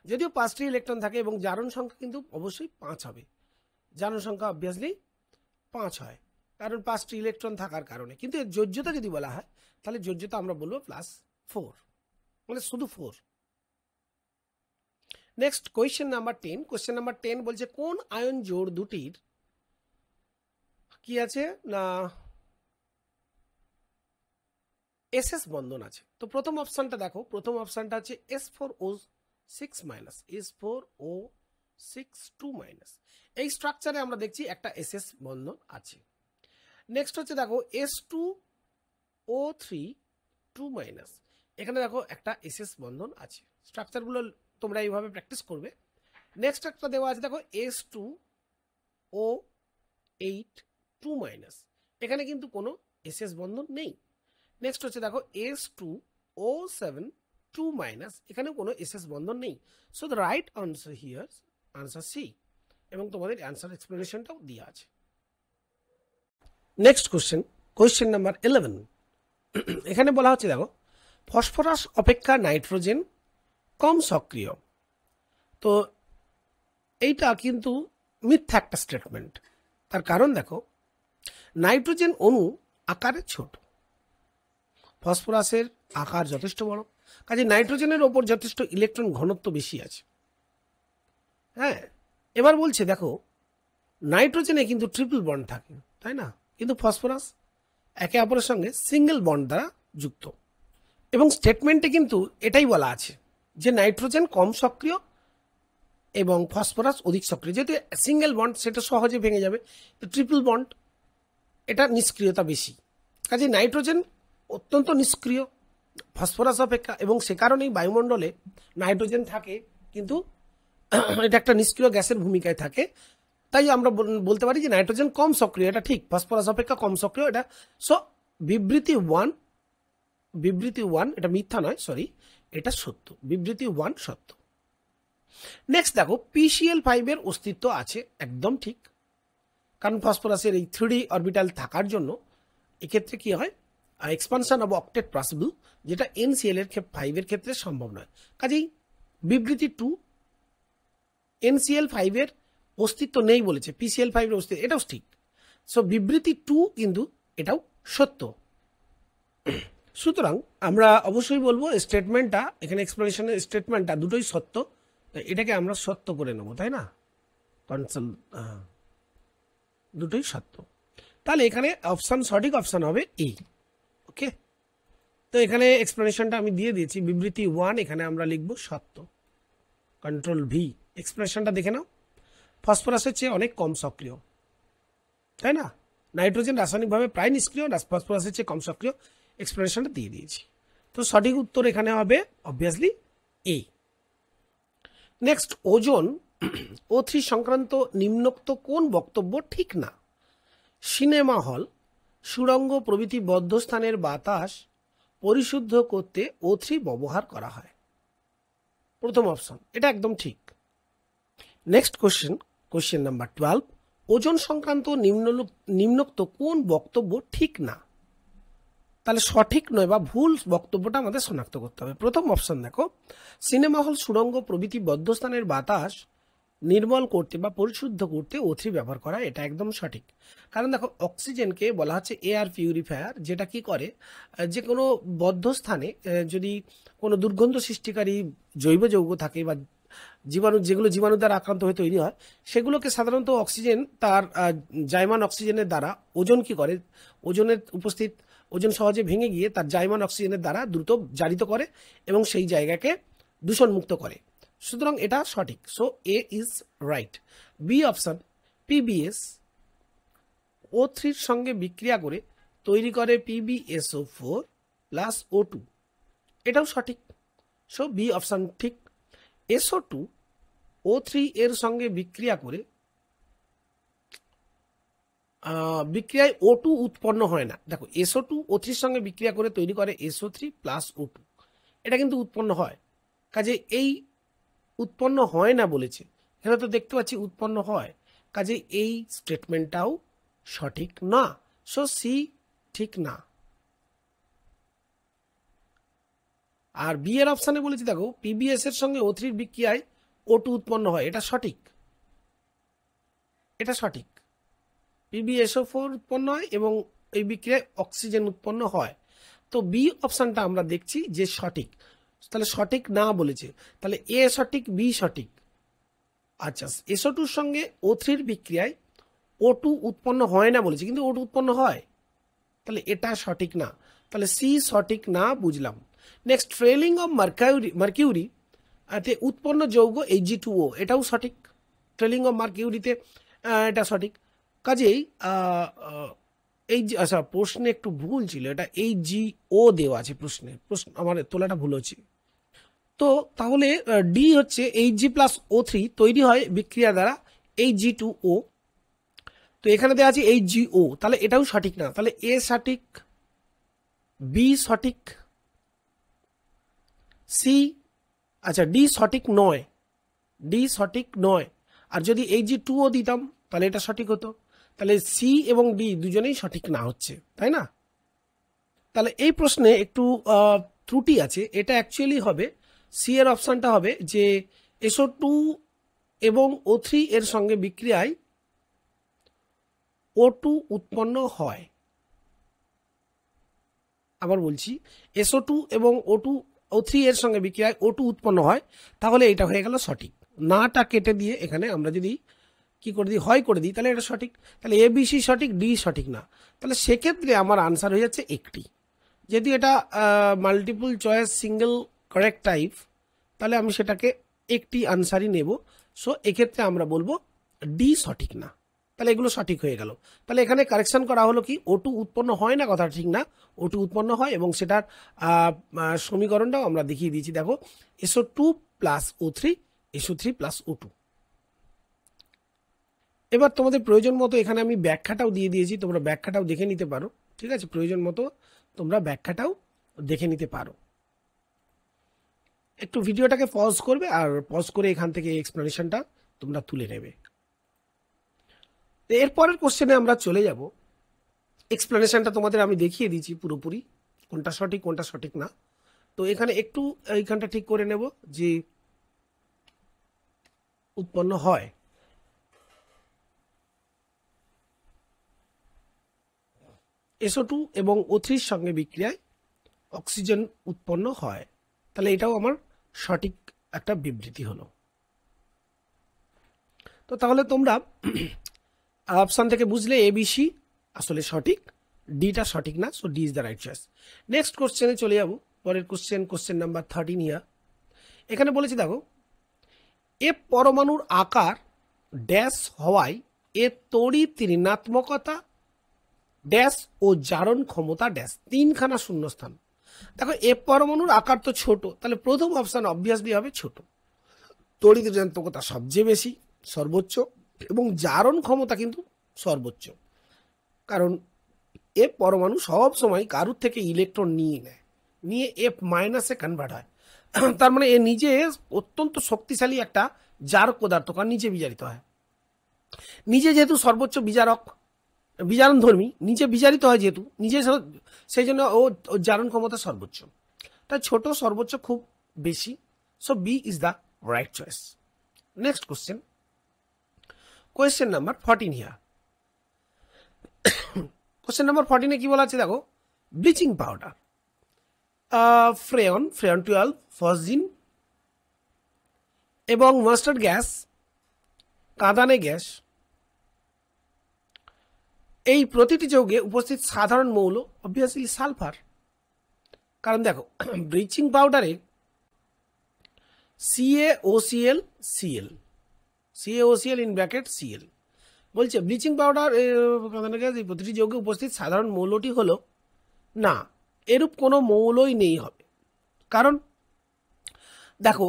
যদিও 5টি ইলেকট্রন থাকে এবং জারণ সংখ্যা কিন্তু অবশ্যই 5 হবে। জারণ সংখ্যা অবভিয়াসলি 5 হয়, কারণ 5টি ইলেকট্রন থাকার কারণে। কিন্তু এর যোজ্যতা যদি বলা হয় তাহলে যোজ্যতা আমরা বলবো +4, মানে শুধু 4। Next question number 10। Question number 10 বলছে কোন আয়ন জোড় দুটির কি আছে না এসএস বন্ধন আছে। তো প্রথম অপশনটা দেখো, প্রথম অপশনটা হচ্ছে S4O6- S4O6 2-। এই স্ট্রাকচারে আমরা দেখছি একটা এসএস বন্ধন আছে। নেক্সট হচ্ছে দেখো S2O3-। এখানে দেখো একটা এসএস বন্ধন আছে। স্ট্রাকচারগুলো তোমরা এইভাবে প্র্যাকটিস করবে। নেক্সট একটা দেওয়া আছে দেখো S2O8-। এখানে কিন্তু কোনো এসএস বন্ধন নেই। নেক্সট হচ্ছে দেখো S2O7-। এখানেও কোনো এসএস বন্ধন নেই। So the right answer here answer C, এবং তোমাদের অ্যান্সার এক্সপ্লেনেশনটাও দেওয়া আছে। Next question, question number 11। এখানে বলা হচ্ছে দেখো ফসফরাস অপেক্ষা নাইট্রোজেন কম সক্রিয়। তো এইটা কিন্তু মিথ্যা একটা স্টেটমেন্ট। তার কারণ দেখো নাইট্রোজেন অণু আকারে ছোট, ফসফরাসের আকার যথেষ্ট বড়, কাজে নাইট্রোজেনের ওপর যথেষ্ট ইলেকট্রন ঘনত্ব বেশি আছে। হ্যাঁ, এবার বলছে দেখো নাইট্রোজেনে কিন্তু ট্রিপল বন্ড থাকে, তাই না? কিন্তু ফসফরাস একে অপরের সঙ্গে সিঙ্গেল বন্ড দ্বারা যুক্ত, এবং স্টেটমেন্টে কিন্তু এটাই বলা আছে যে নাইট্রোজেন কম সক্রিয় এবং ফসফরাস অধিক সক্রিয়। যেহেতু সিঙ্গেল বন্ড সেটা সহজে ভেঙে যাবে, তো ট্রিপল বন্ড এটা নিষ্ক্রিয়তা বেশি, কাজে নাইট্রোজেন অত্যন্ত নিষ্ক্রিয় ফসফরাস অপেক্ষা, এবং সে কারণেই বায়ুমণ্ডলে নাইট্রোজেন থাকে কিন্তু এটা একটা নিষ্ক্রিয় গ্যাসের ভূমিকায় থাকে। তাই আমরা বলতে পারি যে নাইট্রোজেন কম সক্রিয়, এটা ঠিক, ফসফরাস অপেক্ষা কম সক্রিয় এটা। সো বিবৃতি 1 এটা মিথ্যা নয়, সরি, এটা সত্য, বিবৃতি 1 সত্য। নেক্সট দেখো PCl5 এর অস্তিত্ব আছে, একদম ঠিক, কারণ ফসফরাসের এই 3D অরবিটাল থাকার জন্য এক্ষেত্রে কি হয়, এক্সপানশন অফ অক্টেট পসিবল, যেটা NCl এর 5 এর ক্ষেত্রে সম্ভব নয়। কাজেই বিবৃতি 2 NCl5 এর অস্তিত্ব নেই বলেছে, PCl5 এর অস্তিত্ব, এটাও ঠিক। সো বিবৃতি 2 কিন্তু এটাও সত্য। সুতরাং আমরা অবশ্যই বলবো স্টেটমেন্টটা, এখানে এক্সপ্লেনেশনের স্টেটমেন্টটা দুটোই সত্য, এটাকে আমরা সত্য করে নেব, তাই না? দুটোই সত্য। তাহলে এখানে অপশন, সঠিক অপশন হবে এই। ওকে, তো এখানে এক্সপ্লেনেশনটা আমি দিয়ে দিয়েছি, বিবৃতি 1 এখানে আমরা লিখব সত্য, কন্ট্রোল V। এক্সপ্রেশনটা দেখে নাও, ফসফরাসের চেয়ে অনেক কম সক্রিয়, তাই না? নাইট্রোজেন রাসায়নিকভাবে প্রায় নিষ্ক্রিয়, ফসফরাসের চেয়ে কম সক্রিয়, এক্সপ্রেশনটা দিয়ে দিয়েছি। তো সঠিক উত্তর এখানে হবে অবভিয়াসলি এ। নেক্সট, ওজোন O3 সংক্রান্ত নিম্নোক্ত কোন বক্তব্য ঠিক না? সিনেমা হল, সুড়ঙ্গ প্রভৃতি বদ্ধ স্থানের বাতাস পরিশুদ্ধ করতে O3 ব্যবহার করা হয়। প্রথম অপশন, এটা একদম ঠিক। Next question, question number 12। ওজন সংক্রান্ত নিম্নোক্ত কোন বক্তব্য ঠিক না? তাহলে সঠিক নয় বা ভুল বক্তব্যটা আমাদের শনাক্ত করতে হবে। প্রথম অপশন দেখো, সিনেমা হল, সুড়ঙ্গ প্রভৃতি বদ্ধস্থানের বাতাস নির্মল করতে বা পরিশুদ্ধ করতে O3 ব্যবহার করা, এটা একদম সঠিক। কারণ দেখো অক্সিজেনকে বলা হচ্ছে এয়ার পিউরিফায়ার, যেটা কি করে, যে কোনো বদ্ধ স্থানে যদি কোনো দুর্গন্ধ সৃষ্টিকারী জৈব যৌগ থাকে বা জীবাণু, যেগুলো জীবাণু দ্বারা আক্রান্ত হয়ে তৈরি হয়, সেগুলোকে সাধারণত অক্সিজেন তার জাইমান অক্সিজেনের দ্বারা, ওজন কি করে, ওজনের উপস্থিত, ওজন সহজে ভেঙে গিয়ে তার জাইমান অক্সিজেনের দ্বারা দ্রুত জারিত করে এবং সেই জায়গাকে দূষণমুক্ত করে। সুতরাং এটা সঠিক। So A is right. B option, PbS O3 সঙ্গে বিক্রিয়া করে তৈরি করে PbSO4 প্লাস O2, এটাও সঠিক। সো বি অপশন ঠিক। SO2 O3 এর সঙ্গে বিক্রিয়া করে বিক্রিয়ায় O2 উৎপন্ন হয় না। দেখো SO2 O3 সঙ্গে বিক্রিয়া করে তৈরি করে SO3 প্লাস O2, এটা কিন্তু উৎপন্ন হয়, কাজে এই উৎপন্ন হয় না বলেছে, এখানে তো দেখতে পাচ্ছি উৎপন্ন হয়, কাজে এই স্টেটমেন্টটাও সঠিক না। সো সি ঠিক না। আর বি এর অপশানে বলেছি দেখো পিবিএস এর সঙ্গে O3 বিক্রিয়ায় O2 উৎপন্ন হয়, এটা সঠিক, এটা সঠিক। PbSO4 উৎপন্ন হয় এবং এই বিক্রিয়ায় অক্সিজেন উৎপন্ন হয়। তো বি অপশানটা আমরা দেখছি যে সঠিক, তাহলে সঠিক না বলেছে, তাহলে এ সঠিক বি সঠিক। আচ্ছা, SO2 সঙ্গে O3 বিক্রিয়ায় O2 উৎপন্ন হয় না বলেছে, কিন্তু O2 উৎপন্ন হয়, তাহলে এটা সঠিক না, তাহলে সি সঠিক না বুঝলাম। নেক্সট, ট্রেলিং অফ মার্কিউরি তে উৎপন্ন যৌগ Ag2O, এটাও সঠিক। ট্রেলিং অফ মার্কিউরিতে এটা সঠিক। কাজেই এই যে, আচ্ছা প্রশ্নে একটু ভুল ছিল, এটা Ag2O দেওয়া আছে প্রশ্ন আমার তোলাটা ভুল হচ্ছে। তো তাহলে ডি হচ্ছে Ag+O3 তৈরি হয় বিক্রিয়া দ্বারা Ag2O, তো এখানে দেওয়া আছে Ag2O, তাহলে এটাও সঠিক না, তাহলে এ সঠিক, বি সঠিক, সি, আচ্ছা ডি সঠিক নয়, ডি সঠিক নয়। আর যদি Ag2O দিতাম তাহলে এটা সঠিক হতো, তাহলে সি এবং ডি দুজনেই সঠিক না হচ্ছে, তাই না? তাহলে এই প্রশ্নে একটু ত্রুটি আছে, এটা অ্যাকচুয়ালি হবে সি এর অপশানটা হবে যে SO2 এবং O3 এর সঙ্গে বিক্রিয়ায় O2 উৎপন্ন হয়। আবার বলছি, SO2 এবং O3 এর সঙ্গে বিক্রিয়ায় O2 উৎপন্ন হয়, তাহলে এটা হয়ে গেল সঠিক। নাটা কেটে দিয়ে এখানে আমরা যদি কি করে দিই, হয় করে দিই, তাহলে এটা সঠিক। তাহলে এ বি সি সঠিক, ডি সঠিক না, তাহলে সেক্ষেত্রে আমার আনসার হয়ে যাচ্ছে একটি। যদি এটা multiple choice single correct type, তাহলে আমি সেটাকে একটি আনসারই নেব। সো এক্ষেত্রে আমরা বলবো ডি সঠিক না, তাহলে এগুলো সঠিক হয়ে গেল। তাহলে এখানে কারেকশন করা হলো কি, O2 উৎপন্ন হয় না কথা ঠিক না, O2 উৎপন্ন হয়, এবং সেটার সমীকরণটাও আমরা দেখিয়ে দিয়েছি, দেখো SO2 + O3, SO3 + O2। এবার তোমাদের প্রয়োজন মতো এখানে আমি ব্যাখ্যাটাও দিয়ে দিয়েছি, তোমরা ব্যাখ্যাটাও দেখে নিতে পারো, ঠিক আছে? প্রয়োজন মতো তোমরা ব্যাখ্যাটাও দেখে নিতে পারো। একটু ভিডিওটাকে পজ করবে, আর পজ করে এখান থেকে এক্সপ্লেনেশনটা তোমরা তুলে নেবে। এরপরের কোশ্চেনে আমরা চলে যাব। এক্সপ্লেনেশনটা তোমাদের আমি দেখিয়ে দিয়েছি পুরোপুরি, কোনটা সঠিক কোনটা সঠিক না। তো এখানে একটু এইখানটা ঠিক করে নেব যে উৎপন্ন হয়, SO2 এবং O3 সঙ্গে বিক্রিয়ায় অক্সিজেন উৎপন্ন হয়, তাহলে এটাও আমার সঠিক একটা বিবৃতি হলো। তো তাহলে তোমরা অপশন থেকে বুঝলে ABC আসলে সঠিক, ডিটা সঠিক না, so D is the right choice. Next কোশ্চেনে চলে যাব। পরের কোশ্চেন নাম্বার 13 হিয়ার। এখানে বলেছি দেখো, এফ পরমাণুর আকার ড্যাশ হওয়ায় এর তড়িৎ ঋণাত্মকতা ড্যাশ ও জারণ ক্ষমতা ড্যাশ, তিনখানা শূন্যস্থান। দেখো এফ পরমাণুর আকার তো ছোট, তাহলে প্রথম অপশন অবভিয়াসলি হবে ছোট। তড়িৎ ঋণাত্মকতা সবচেয়ে বেশি, সর্বোচ্চ, এবং জারণ ক্ষমতা কিন্তু সর্বোচ্চ, কারণ এফ পরমাণু সব সময় কারুর থেকে ইলেকট্রন নিয়ে F- এ কনভার্ট হয়। তার মানে এ নিজে অত্যন্ত শক্তিশালী একটা জারক পদার্থ, কারণ নিচে বিজারিত হয়। নিজে যেহেতু সর্বোচ্চ বিজারণ ধর্মী, নিচে বিজারিত হয় যেহেতু নিজে, সেই জন্য ও জারণ ক্ষমতা সর্বোচ্চ, তাই ছোট সর্বোচ্চ খুব বেশি। So B is the right choice. Next question number 14 here. Question number 14-এ কি বলা আছে দেখো, ব্লিচিং পাউডার, ফ্রেয়ন 12, ফসজিন এবং মাস্টার্ড গ্যাস, কাঁদানে গ্যাস, এই প্রতিটি যৌগে উপস্থিত সাধারণ মৌল অবভিয়াসলি সালফার। কারণ দেখো ব্লিচিং পাউডারে CaOCl Cl, CaOCl in bracket Cl বলছে ব্লিচিং পাউডার কাঁদানে গ্যাস এই প্রতিটি যৌগে উপস্থিত সাধারণ মৌলটি হলো না, এরূপ কোনো মৌলই নেই হবে। কারণ দেখো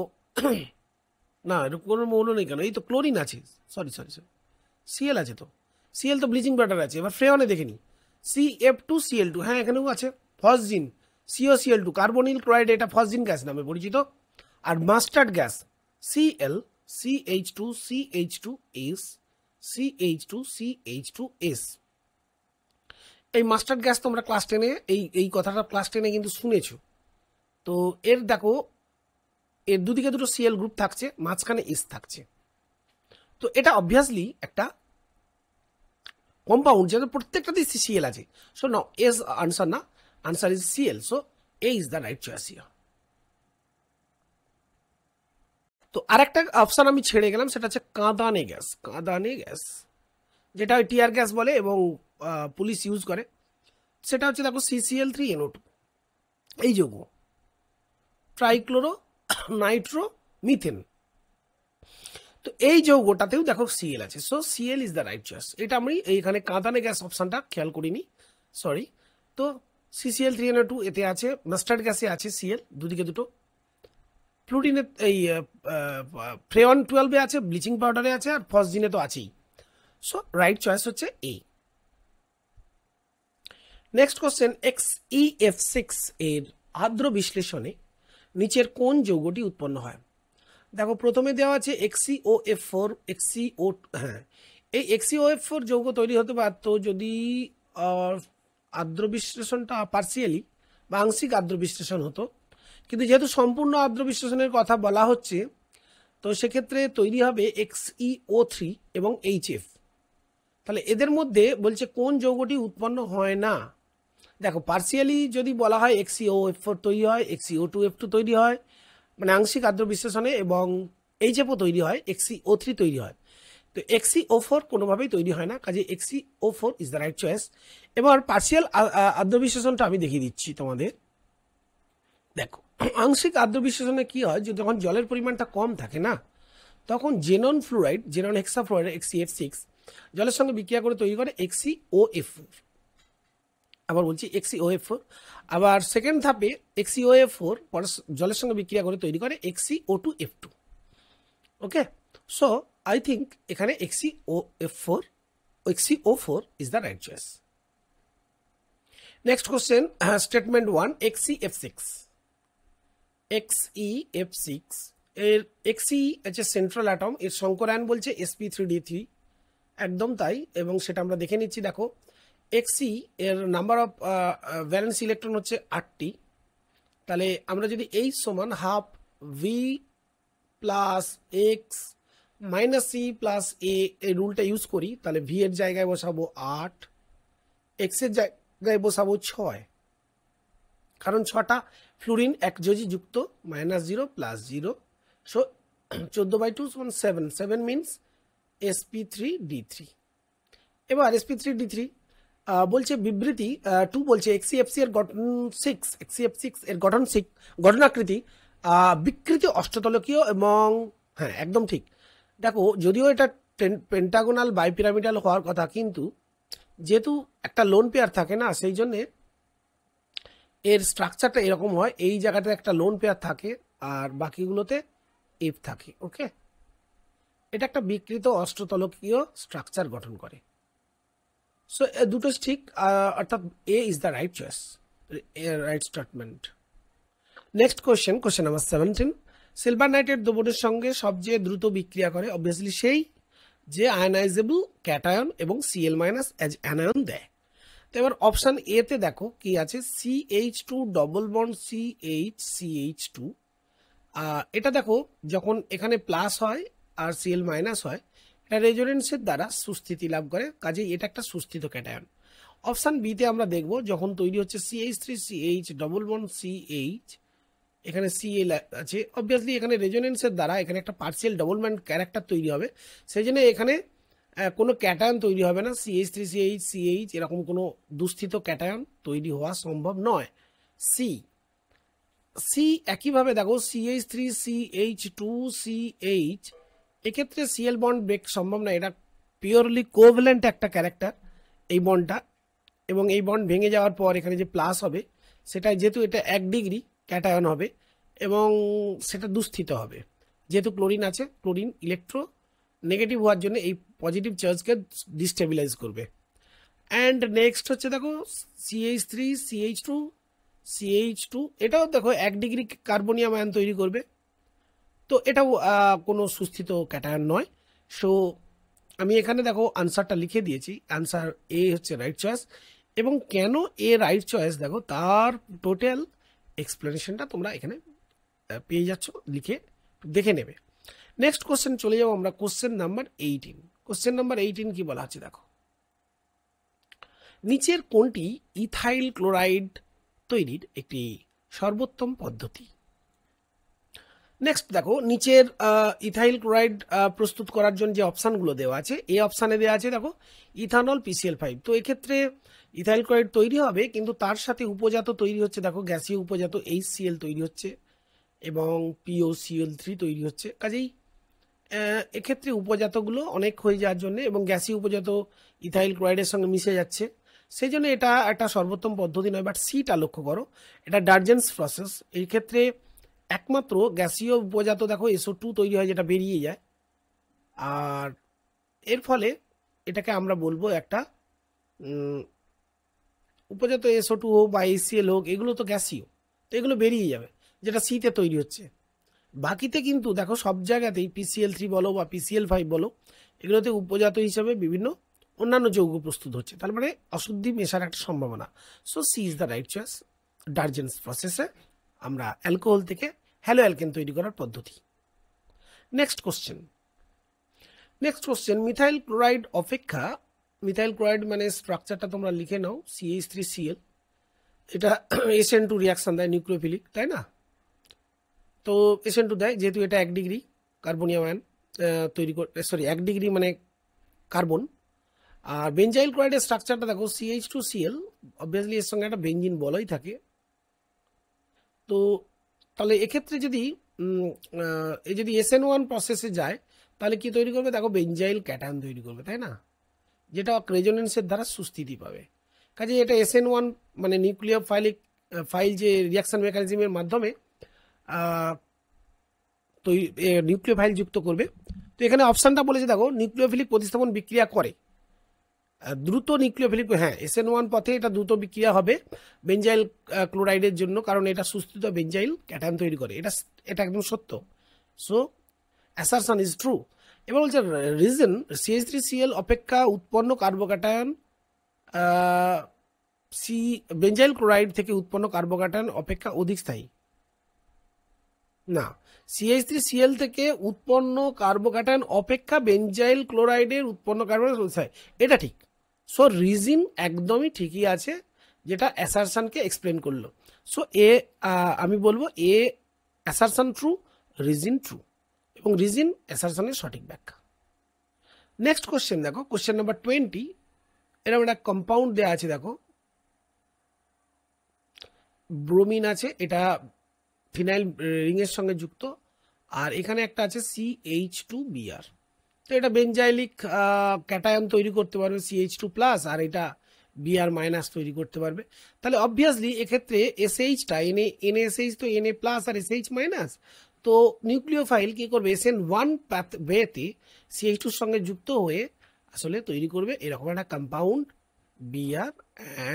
না, এরূপ কোনো মৌল নেই কেন, এই তো ক্লোরিন আছে, সরি Cl আছে, তো Cl তো ব্লিচিং পাউডার আছে। এবার ফ্রেয়নে দেখে নিই, CF2Cl2, হ্যাঁ এখানেও আছে। ফসজিন COCl2, কার্বনিল ক্লোরাইড, এটা ফসজিন গ্যাস নামে পরিচিত। আর mustard gas Cl CH2 CH2S CH2CH2S। এই মাস্টার্ড গ্যাস তোমরা ক্লাস 10-এ এই কথাটা ক্লাস 10-এ কিন্তু শুনেছো। তো এর দেখো এর দুদিকে দুটো Cl গ্রুপ থাকছে, মাঝখানে S থাকছে। তো এটা অবভিয়াসলি একটা কম্পাউন্ড যেটা প্রত্যেকটাতেই Cl আছে। সো নাও এস আনসার না, answer is Cl। So A is the right choice here. তো আরেকটা অপশন আমি ছেড়ে গেলাম, সেটা হচ্ছে কাঁদানে গ্যাস। কাঁদানে গ্যাস যেটা টিয়ার গ্যাস বলে এবং পুলিশ ইউজ করে, সেটা হচ্ছে দেখো CCl3NO2 এই যৌগ, ট্রাইক্লোরো নাইট্রো মিথেন। তো এই যৌগটাতেও দেখো Cl আছে। So Cl is the right choice. এটা আমি এইখানে কাঁদানে গ্যাস অপশনটা খেয়াল করিনি, সরি। তো CCl3NO2 এতে আছে, মাস্টার্ড গ্যাসে আছে Cl দুদিকে দুটো, ফ্লুরিনে এই ফ্রেয়ন 12-এ আছে, ব্লিচিং পাউডারে আছে, আর ফসজিনে তো আছেই। সো রাইট চয়েস হচ্ছে এ। নেক্সট কোশ্চেন, XeF6 এর আর্দ্র বিশ্লেষণে নিচের কোন যৌগটি উৎপন্ন হয়? দেখো প্রথমে দেওয়া আছে XeOF4 হ্যাঁ, এই XeOF4 যৌগ তৈরি হতে পারত যদি আর্দ্র বিশ্লেষণটা পার্সিয়ালি বা আংশিক আর্দ্র বিশ্লেষণ হতো, কিন্তু যেহেতু সম্পূর্ণ আর্দ্র বিশ্লেষণের কথা বলা হচ্ছে, তো সেক্ষেত্রে তৈরি হবে XeO3 এবং HF। তাহলে এদের মধ্যে বলছে কোন যৌগটি উৎপন্ন হয় না। দেখো পার্সিয়ালি যদি বলা হয় XeOF4 তৈরি হয়, XeO2F2 তৈরি হয়, মানে আংশিক আর্দ্র বিশ্লেষণে, এবং HFও তৈরি হয়, XeO3 তৈরি হয়। তো XeO4 কোনোভাবেই তৈরি হয় না, কাজে XeO4 is the right choice. এবার পার্সিয়াল আর্দ্র বিশ্লেষণটা আমি দেখিয়ে দিচ্ছি তোমাদের। দেখো আংশিক আর্দ্র বিশ্লেষণে কি হয়, যে যখন জলের পরিমাণটা কম থাকে না, তখন জেনন ফ্লুরাইড, জেনন হেক্সাফ্লুরাইড XeF6 জলের সঙ্গে বিক্রিয়া করে তৈরি করে XeOF4। আবার বলছি XeOF4। আবার সেকেন্ড ধাপে XeOF4 পরে জলের সঙ্গে বিক্রিয়া করে তৈরি করে XeO2F2। Okay, so I think এখানে XeO4 is the right choice. Next question, statement 1, XeF6 এর Xe হচ্ছে সেন্ট্রাল অ্যাটম, এর সংকরায়ন বলছে sp3d3, একদম তাই, এবং সেটা আমরা দেখে নিচ্ছি। দেখো Xe এর নাম্বার অফ ভ্যালেন্স ইলেকট্রন হচ্ছে 8টি। তাহলে আমরা যদি H সমান half V plus X minus C plus A এই রুলটা ইউজ করি, তাহলে ভি এর জায়গায় বসাবো 8, এক্স এর জায়গায় বসাবো 6, কারণ 6টা ফ্লুরিন একযোজি যুক্ত, -0 + 0। So 14/2 = 7, 7 means sp3d3। এবার sp3d3 বলছে বিবৃতি 2 বলছে XeF6 এর গঠন 6 এর গঠনাকৃতি বিকৃতি অষ্টতলকীয় এবং হ্যাঁ একদম ঠিক। দেখো যদিও এটা পেন্টাগোনাল বাইপিরামিডাল হওয়ার কথা, কিন্তু যেহেতু একটা লোন পেয়ার থাকে না, সেই জন্যে এর স্ট্রাকচারটা এরকম হয়, এই জায়গাতে একটা লোন পেয়ার থাকে আর বাকিগুলোতে এফ থাকে। ওকে, এটা একটা বিকৃত অষ্টতলকীয় স্ট্রাকচার গঠন করে। সো দুটো ঠিক, অর্থাৎ A is the right choice, right statement. Next question number 17, silver nitrate দ্রবণের সঙ্গে সবচেয়ে দ্রুত বিক্রিয়া করে অবভিয়াসলি সেই যে আয়নাইজেবল ক্যাটায়ন এবং Cl- অ্যানায়ন দেয়। তো এবার অপশান এ তে দেখো কি আছে, CH2 ডবল বন্ড CH2। এটা দেখো যখন এখানে প্লাস হয় আর Cl- হয়, এটা রেজোনেন্সের দ্বারা সুস্থিতি লাভ করে, কাজেই এটা একটা সুস্থিত ক্যাটায়ন। অপশান বি তে আমরা দেখব যখন তৈরি হচ্ছে CH3CH ডবল বন্ড CH, এখানে Cl আছে, অবভিয়াসলি এখানে রেজোনেন্সের দ্বারা এখানে একটা পার্সিয়াল ডবল বন্ড ক্যারেক্টার তৈরি হবে, সেই জন্য এখানে কোনো ক্যাটায়ন তৈরি হবে না। CH3CH এরকম কোনো দুস্থিত ক্যাটায়ন তৈরি হওয়া সম্ভব নয়। সি একইভাবে দেখো CH3CH2CH, এক্ষেত্রে Cl বন্ড ব্রেক সম্ভব না, এটা পিওরলি কোভ্যালেন্ট একটা ক্যারেক্টার এই বন্ডটা, এবং এই বন্ড ভেঙে যাওয়ার পর এখানে যে প্লাস হবে সেটা যেহেতু এটা 1 ডিগ্রি ক্যাটায়ন হবে এবং সেটা দুস্থিত হবে, যেহেতু ক্লোরিন আছে, ক্লোরিন ইলেকট্রো নেগেটিভ হওয়ার জন্য এই পজিটিভ চার্জকে ডিস্টেবিলাইজ করবে। অ্যান্ড নেক্সট হচ্ছে দেখো CH3CH2 এটাও দেখো 1 ডিগ্রি কার্বনিয়াম আয়ন তৈরি করবে, তো এটাও কোনো সুস্থিত ক্যাটায়ন নয়। সো আমি এখানে দেখো আনসারটা লিখে দিয়েছি, আনসার এ হচ্ছে রাইট চয়েস। এবং কেন এ রাইট চয়েস দেখো তার টোটাল এক্সপ্লেনেশনটা তোমরা এখানে পেয়ে যাচ্ছ, লিখে দেখে নেবে। নেক্সট কোশ্চেন চলে যাবো আমরা কোশ্চেন নাম্বার 18। কোশ্চেন নাম্বার 18 কি বলা আছে দেখো, নিচের কোনটি ইথাইল ক্লোরাইড তৈরির একটি সর্বোত্তম পদ্ধতি? নেক্সট দেখো নিচের ইথাইল ক্লোরাইড প্রস্তুত করার জন্য যে অপশানগুলো দেওয়া আছে, এই অপশানে দেওয়া আছে দেখো ইথানল PCl5। তো এক্ষেত্রে ইথাইল ক্লোরাইড তৈরি হবে, কিন্তু তার সাথে উপজাত তৈরি হচ্ছে দেখো গ্যাসীয় উপজাত HCl তৈরি হচ্ছে এবং POCl3 তৈরি হচ্ছে। কাজেই এক্ষেত্রে উপজাতগুলো অনেক হয়ে যাওয়ার জন্য এবং গ্যাসীয় উপজাত ইথাইল ক্লোরাইডের সঙ্গে মিশে যাচ্ছে, সেই জন্য এটা একটা সর্বোত্তম পদ্ধতি নয়। বাট সিটা লক্ষ্য করো, এটা ডার্জেন্স প্রসেস। এই ক্ষেত্রে একমাত্র গ্যাসীয় উপজাত দেখো SO2 তৈরি হয়, যেটা বেরিয়ে যায়, আর এর ফলে এটাকে আমরা বলবো একটা উপজাত SO2 হোক বা HCl হোক, এগুলো তো গ্যাসীয়, তো এগুলো বেরিয়ে যাবে, যেটা সিতে তৈরি হচ্ছে। বাকিতে কিন্তু দেখো সব জায়গাতেই PCl3 বলো বা PCl5 বলো, এগুলোতে উপজাত হিসাবে বিভিন্ন অন্যান্য যৌগ প্রস্তুত হচ্ছে, তার মানে অশুদ্ধি মেশার একটা সম্ভাবনা। So C is the right choice. Darzens প্রসেসে আমরা অ্যালকোহল থেকে হ্যালো অ্যালকেন তৈরি করার পদ্ধতি। নেক্সট কোশ্চেন মিথাইল ক্লোরাইড অপেক্ষা, মিথাইল ক্লোরাইড মানে স্ট্রাকচারটা তোমরা লিখে নাও CH3Cl, এটা SN2 রিয়াকশন দেয় নিউক্লিওফিলিক, তাই না? তো SN2 দেয়, যেহেতু এটা 1 ডিগ্রি কার্বনীয় আয়ন তৈরি করে, 1 ডিগ্রি মানে কার্বন। আর বেঞ্জাইল ক্লোরাইডের স্ট্রাকচারটা দেখো CH2Cl, অবভিয়াসলি এর সঙ্গে একটা বেঞ্জিন বলই থাকে। তো তাহলে এক্ষেত্রে যদি যদি SN1 প্রসেসে যায়, তাহলে কি তৈরি করবে দেখো বেঞ্জাইল ক্যাটায়ন তৈরি করবে, তাই না, যেটা রেজোনেন্সের দ্বারা সুস্থিতি পাবে। কাজে এটা SN1 মানে নিউক্লিওফাইলিক ফাইল যে রিয়াকশন মেকানিজমের মাধ্যমে নিউক্লিওফাইল যুক্ত করবে। তো এখানে অপশানটা বলেছে দেখো নিউক্লিওফিলিক প্রতিস্থাপন বিক্রিয়া করে, দ্রুত নিউক্লিওফিলিক, হ্যাঁ SN1 পথে এটা দ্রুত বিক্রিয়া হবে বেঞ্জাইল ক্লোরাইডের জন্য, কারণ এটা সুস্থিত বেঞ্জাইল ক্যাটায়ন তৈরি করে, এটা একদম সত্য। So assertion is true. এবার বলছে রিজন CH3Cl অপেক্ষা উৎপন্ন কার্বোক্যাটায়ন বেঞ্জাইল ক্লোরাইড থেকে উৎপন্ন কার্বোক্যাটায়ন অপেক্ষা অধিক স্থায়ী। না, CH3Cl থেকে উৎপন্ন কার্বোক্যাটায়ন অপেক্ষা বেঞ্জাইল ক্লোরাইডের উৎপন্ন কার্বোক্যাটায়ন স্থায়ী, এটা ঠিক। সো রিজন একদমই ঠিকই আছে, যেটা অ্যাসারশনকে এক্সপ্লেন করলো। সো আমি বলবো অ্যাসারশন ট্রু, রিজন ট্রু, এবং রিজন অ্যাসারশনের সঠিক ব্যাখ্যা। নেক্সট কোশ্চেন দেখো, কোশ্চেন নাম্বার 20। এরকম একটা কম্পাউন্ড দেওয়া আছে দেখো, ব্রোমিন আছে, এটা ফিনাইল রিংয়ের সঙ্গে যুক্ত, আর এখানে একটা আছে CH2Br। তো এটা বেঞ্জাইলিক ক্যাটায়ন তৈরি করতে পারবে CH2+, আর এটা Br- তৈরি করতে পারবে। তাহলে অবভিয়াসলি এক্ষেত্রে SHটা NaSH তো Na+ আর SH-, তো নিউক্লিওফাইল কি করবে SN1 ওয়েতে CH2 সঙ্গে যুক্ত হয়ে আসলে তৈরি করবে এরকম একটা compound Br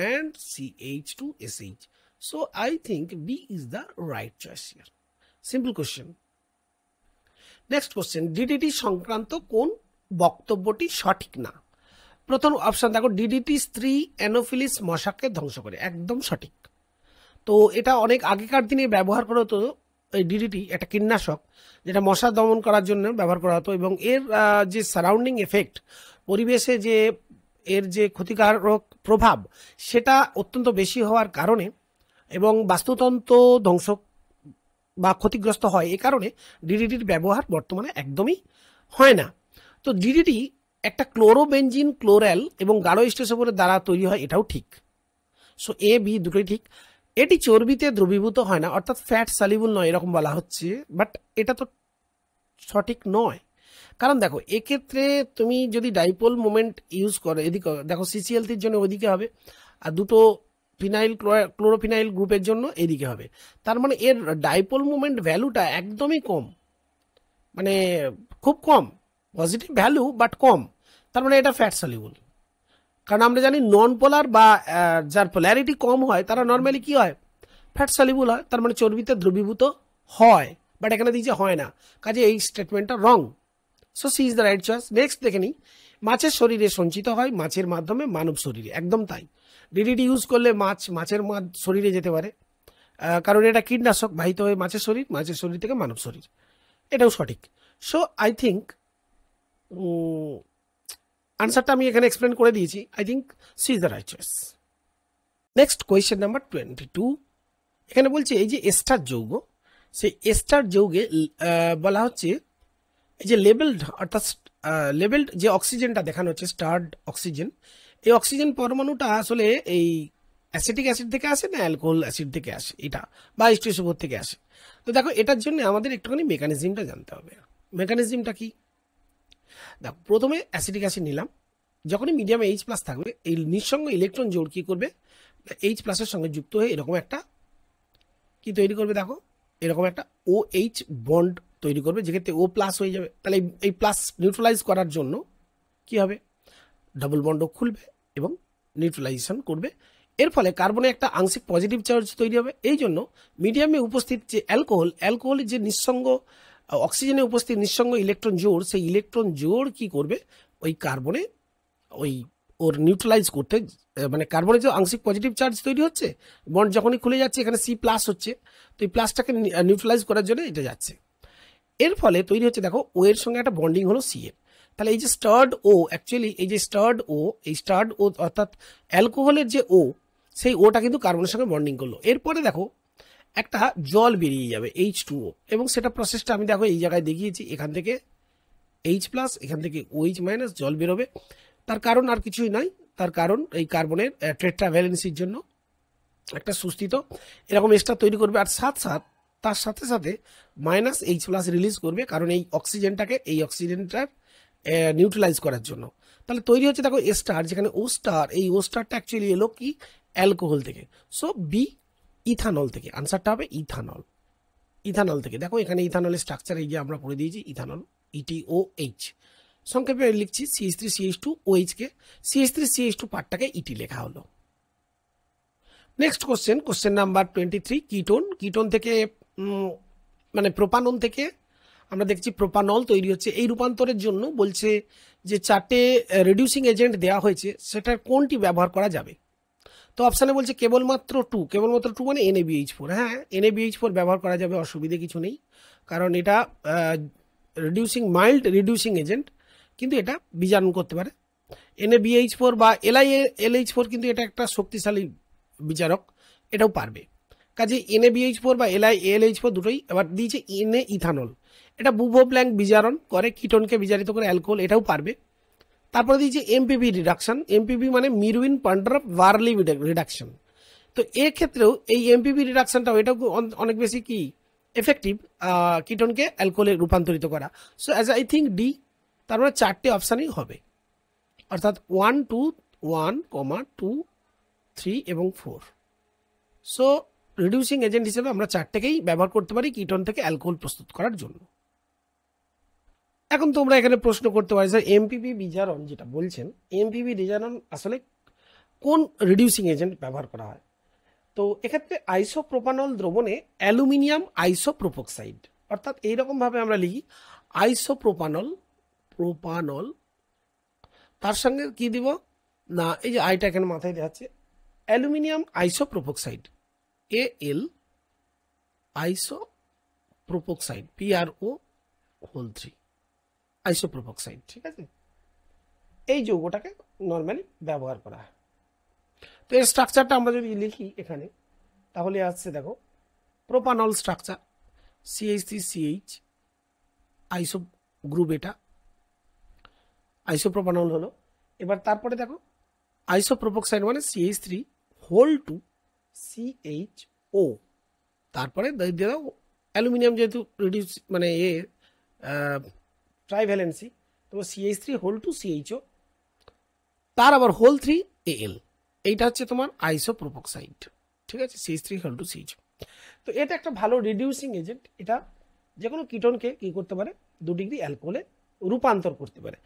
and CH2SH। So I think B is the right choice here. Simple question. Next question, DDT সংক্রান্ত কোন বক্তব্যটি সঠিক না? প্রথম অপশন দেখো DDT স্ত্রী অ্যানোফিলিস মশাকে ধ্বংস করে, একদম সঠিক। তো এটা অনেক আগেকার দিনে ব্যবহার করা হতো, এই DDT একটা কীটনাশক, যেটা মশা দমন করার জন্য ব্যবহার করা হতো, এবং এর যে সারাউন্ডিং এফেক্ট, পরিবেশে যে এর যে ক্ষতিকারক প্রভাব, সেটা অত্যন্ত বেশি হওয়ার কারণে এবং বাস্তুতন্ত্র ধ্বংস বা ক্ষতিগ্রস্ত হয়, এ কারণে DDTর ব্যবহার বর্তমানে একদমই হয় না। তো DDT একটা ক্লোরোবেনজিন, ক্লোরাল এবং গাঢ় স্টেসোপোরের দ্বারা তৈরি হয়, এটাও ঠিক। সো A, B দুটোই ঠিক। এটি চর্বিতে দ্রবীভূত হয় না, অর্থাৎ ফ্যাট সলিউবল নয় এরকম বলা হচ্ছে, বাট এটা তো সঠিক নয়। কারণ দেখো এক্ষেত্রে তুমি যদি ডাইপোল মোমেন্ট ইউজ করো, এদিকে দেখো CCl3 জন্য ওইদিকে হবে, আর দুটো ফিনাইল ক্লোরোফিনাইল গ্রুপের জন্য এদিকে হবে। তার মানে এর ডাইপোল মোমেন্ট ভ্যালুটা একদমই কম, মানে খুব কম, পজিটিভ ভ্যালু বাট কম। তার মানে এটা ফ্যাট সলিউবল। কারণ আমরা জানি নন পোলার বা যার পোলারিটি কম হয় তারা নর্মালি কি হয়, ফ্যাট সলিউবল হয়, তার মানে চর্বিতে দ্রবীভূত হয়, বাট এখানে দিয়েছে হয় না, কাজে এই স্টেটমেন্টটা wrong. So C is the right choice. Next দেখে নিই, মাছের শরীরে সঞ্চিত হয় মাছের মাধ্যমে মানব শরীরে, একদম তাই। ডিডিটি ইউজ করলে মাছের শরীরে যেতে পারে, কারণ এটা কীটনাশক বাহিত হয়ে মাছের শরীর থেকে মানব শরীর, এটাও সঠিক। সো আই থিঙ্ক আনসারটা আমি এখানে এক্সপ্লেন করে দিয়েছি। I think C is the right choice. Next question number 22, এখানে বলছে এই যে এস্টার যৌগ, সেই এস্টার যৌগে বলা হচ্ছে এই যে লেবেলড, অর্থাৎ লেবেলড যে অক্সিজেনটা দেখানো হচ্ছে স্টার্ড অক্সিজেন, এই অক্সিজেন পরমাণুটা আসলে এই অ্যাসিটিক অ্যাসিড থেকে আসে না অ্যালকোহল অ্যাসিড থেকে আসে, এটা বা H2SO4 থেকে আসে। তো দেখো এটার জন্য আমাদের একটুখানি মেকানিজমটা জানতে হবে। মেকানিজমটা কি? দেখো প্রথমে অ্যাসিটিক অ্যাসিড নিলাম, যখনই মিডিয়ামে H+ থাকবে এই নিঃসঙ্গ ইলেকট্রন জোড় কি করবে, H+ সঙ্গে যুক্ত হয়ে এরকম একটা কি তৈরি করবে, দেখো এরকম একটা OH বন্ড তৈরি করবে, যেক্ষেত্রে O+ হয়ে যাবে। তাহলে এই প্লাস নিউট্রালাইজ করার জন্য কি হবে, ডাবল বন্ডও খুলবে এবং নিউট্রালাইজেশন করবে। এর ফলে কার্বনে একটা আংশিক পজিটিভ চার্জ তৈরি হবে। এই জন্য মিডিয়ামে উপস্থিত যে অ্যালকোহলের যে নিঃসঙ্গ অক্সিজেনে উপস্থিত নিঃসঙ্গ ইলেকট্রন জোড়, সেই ইলেকট্রন জোড় কি করবে, ওই কার্বনে ওর নিউট্রালাইজ করতে, মানে কার্বনে যে আংশিক পজিটিভ চার্জ তৈরি হচ্ছে, বন্ড যখনই খুলে যাচ্ছে এখানে C+ হচ্ছে, তো এই প্লাসটাকে নিউট্রালাইজ করার জন্য এটা যাচ্ছে। এর ফলে তৈরি হচ্ছে দেখো ও এর সঙ্গে একটা বন্ডিং হলো C এর। তাহলে এই যে স্টার্ড ও, অ্যাকচুয়ালি এই যে স্টার্ড ও অর্থাৎ অ্যালকোহলের যে O, সেই ওটা কিন্তু কার্বনের সঙ্গে বন্ডিং করলো। এরপরে দেখো একটা জল বেরিয়ে যাবে H2O, এবং সেটা প্রসেসটা আমি দেখো এই জায়গায় দেখিয়েছি, এখান থেকে H+, এখান থেকে OH- জল বেরোবে। তার কারণ আর কিছুই নয়, তার কারণ এই কার্বনের টেট্রাভ্যালেন্সির জন্য একটা সুস্থিত এরকম এস্টার তৈরি করবে, আর তার সাথে সাথে -H+ রিলিজ করবে, কারণ এই অক্সিজেনটার নিউট্রালাইজ করার জন্য। তাহলে তৈরি হচ্ছে দেখো এস্টার, যেখানে এই ও স্টারটা অ্যাকচুয়ালি এলো কি অ্যালকোহল থেকে। সো বি ইথানল থেকে, আনসারটা হবে ইথানল থেকে। দেখো এখানে ইথানলের স্ট্রাকচার এই যে আমরা পড়ে দিয়েছি, ইথানল ETOH, সংক্ষেপে লিখছি CH3CH2OH কে, CH3CH2 পার্টটাকে ইটি লেখা হলো। নেক্সট কোশ্চেন নাম্বার 23, কিটোন থেকে মানে প্রোপানন থেকে আমরা দেখছি প্রোপানল তৈরি হচ্ছে। এই রূপান্তরের জন্য বলছে যে 4টে রিডিউসিং এজেন্ট দেওয়া হয়েছে, সেটার কোনটি ব্যবহার করা যাবে। তো অপশানে বলছে কেবলমাত্র 2 মানে NaBH4। হ্যাঁ, NaBH4 ব্যবহার করা যাবে, অসুবিধে কিছু নেই, কারণ এটা মাইল্ড রিডিউসিং এজেন্ট, কিন্তু এটা বিজারণ করতে পারে। NaBH4 বা LiLH4 কিন্তু এটা একটা শক্তিশালী বিচারক, এটাও পারবে। কাজে NaBH4 বা LiLH4 দুটোই। এবার দিয়েছে ইথানল, এটা বুভো-প্ল্যাঙ্ক বিজারণ করে, কিটোনকে বিজারিত করে অ্যালকোহল, এটাও পারবে। তারপরে দিয়েছে MPB রিডাকশন, MPB মানে মিরউইন পান্ডারফ বার্লি রিডাকশন। তো এক্ষেত্রেও এই MPB রিডাকশনটাও এটাও অনেক বেশি কি এফেক্টিভ কিটোনকে অ্যালকোহলে রূপান্তরিত করা। So as I think D, তারপরে 4টে অপশানই হবে, অর্থাৎ 1, 2, 2, 3 এবং 4। সো রিডিউসিং এজেন্ট হিসেবে আমরা 4টেকেই ব্যবহার করতে পারি কিটোন থেকে অ্যালকোহল প্রস্তুত করার জন্য। এখন তোমরা এখানে প্রশ্ন করতে পারো স্যার MPB বিজারণ যেটা বলছেন, MPB বিজারণ আসলে কোন রিডিউসিং এজেন্ট ব্যবহার করা হয়। তো এক্ষেত্রে আইসোপ্রোপানল দ্রবণে অ্যালুমিনিয়াম আইসোপ্রোপক্সাইড, অর্থাৎ এইরকমভাবে আমরা লিখি আইসোপ্রোপানল, তার সঙ্গে কি দিব না, এই যে আইটা এখানে মাথায় দেওয়া আছে, অ্যালুমিনিয়াম আইসোপ্রোপক্সাইড, Al আইসোপ্রোপক্সাইড, PRO3 আইসোপ্রোপক্সাইড, ঠিক আছে। এই যৌগটাকে নর্মালি ব্যবহার করা হয়। তো এর স্ট্রাকচারটা আমরা যদি লিখি এখানে, তাহলে আসছে দেখো প্রোপানল স্ট্রাকচার, CH3CH আইসো গ্রুপ, এটা আইসোপ্রোপানল হলো। এবার তারপরে দেখো আইসোপ্রোপক্সাইড মানে CH3CHO, তারপরে দিয়ে দাও অ্যালুমিনিয়াম, যেহেতু রিডিউস মানে ট্রাইভ্যালেন্সি, তো CH3CHO, তার আবার HOL3Al, এইটা হচ্ছে তোমার আইসোপ্রোপক্সাইড, ঠিক আছে, CH3CHO। তো এটা একটা ভালো রিডিউসিং এজেন্ট, এটা যে কোনো কিটোনকে কি করতে পারে, 2 ডিগ্রি অ্যালকোহলে রূপান্তর করতে পারে।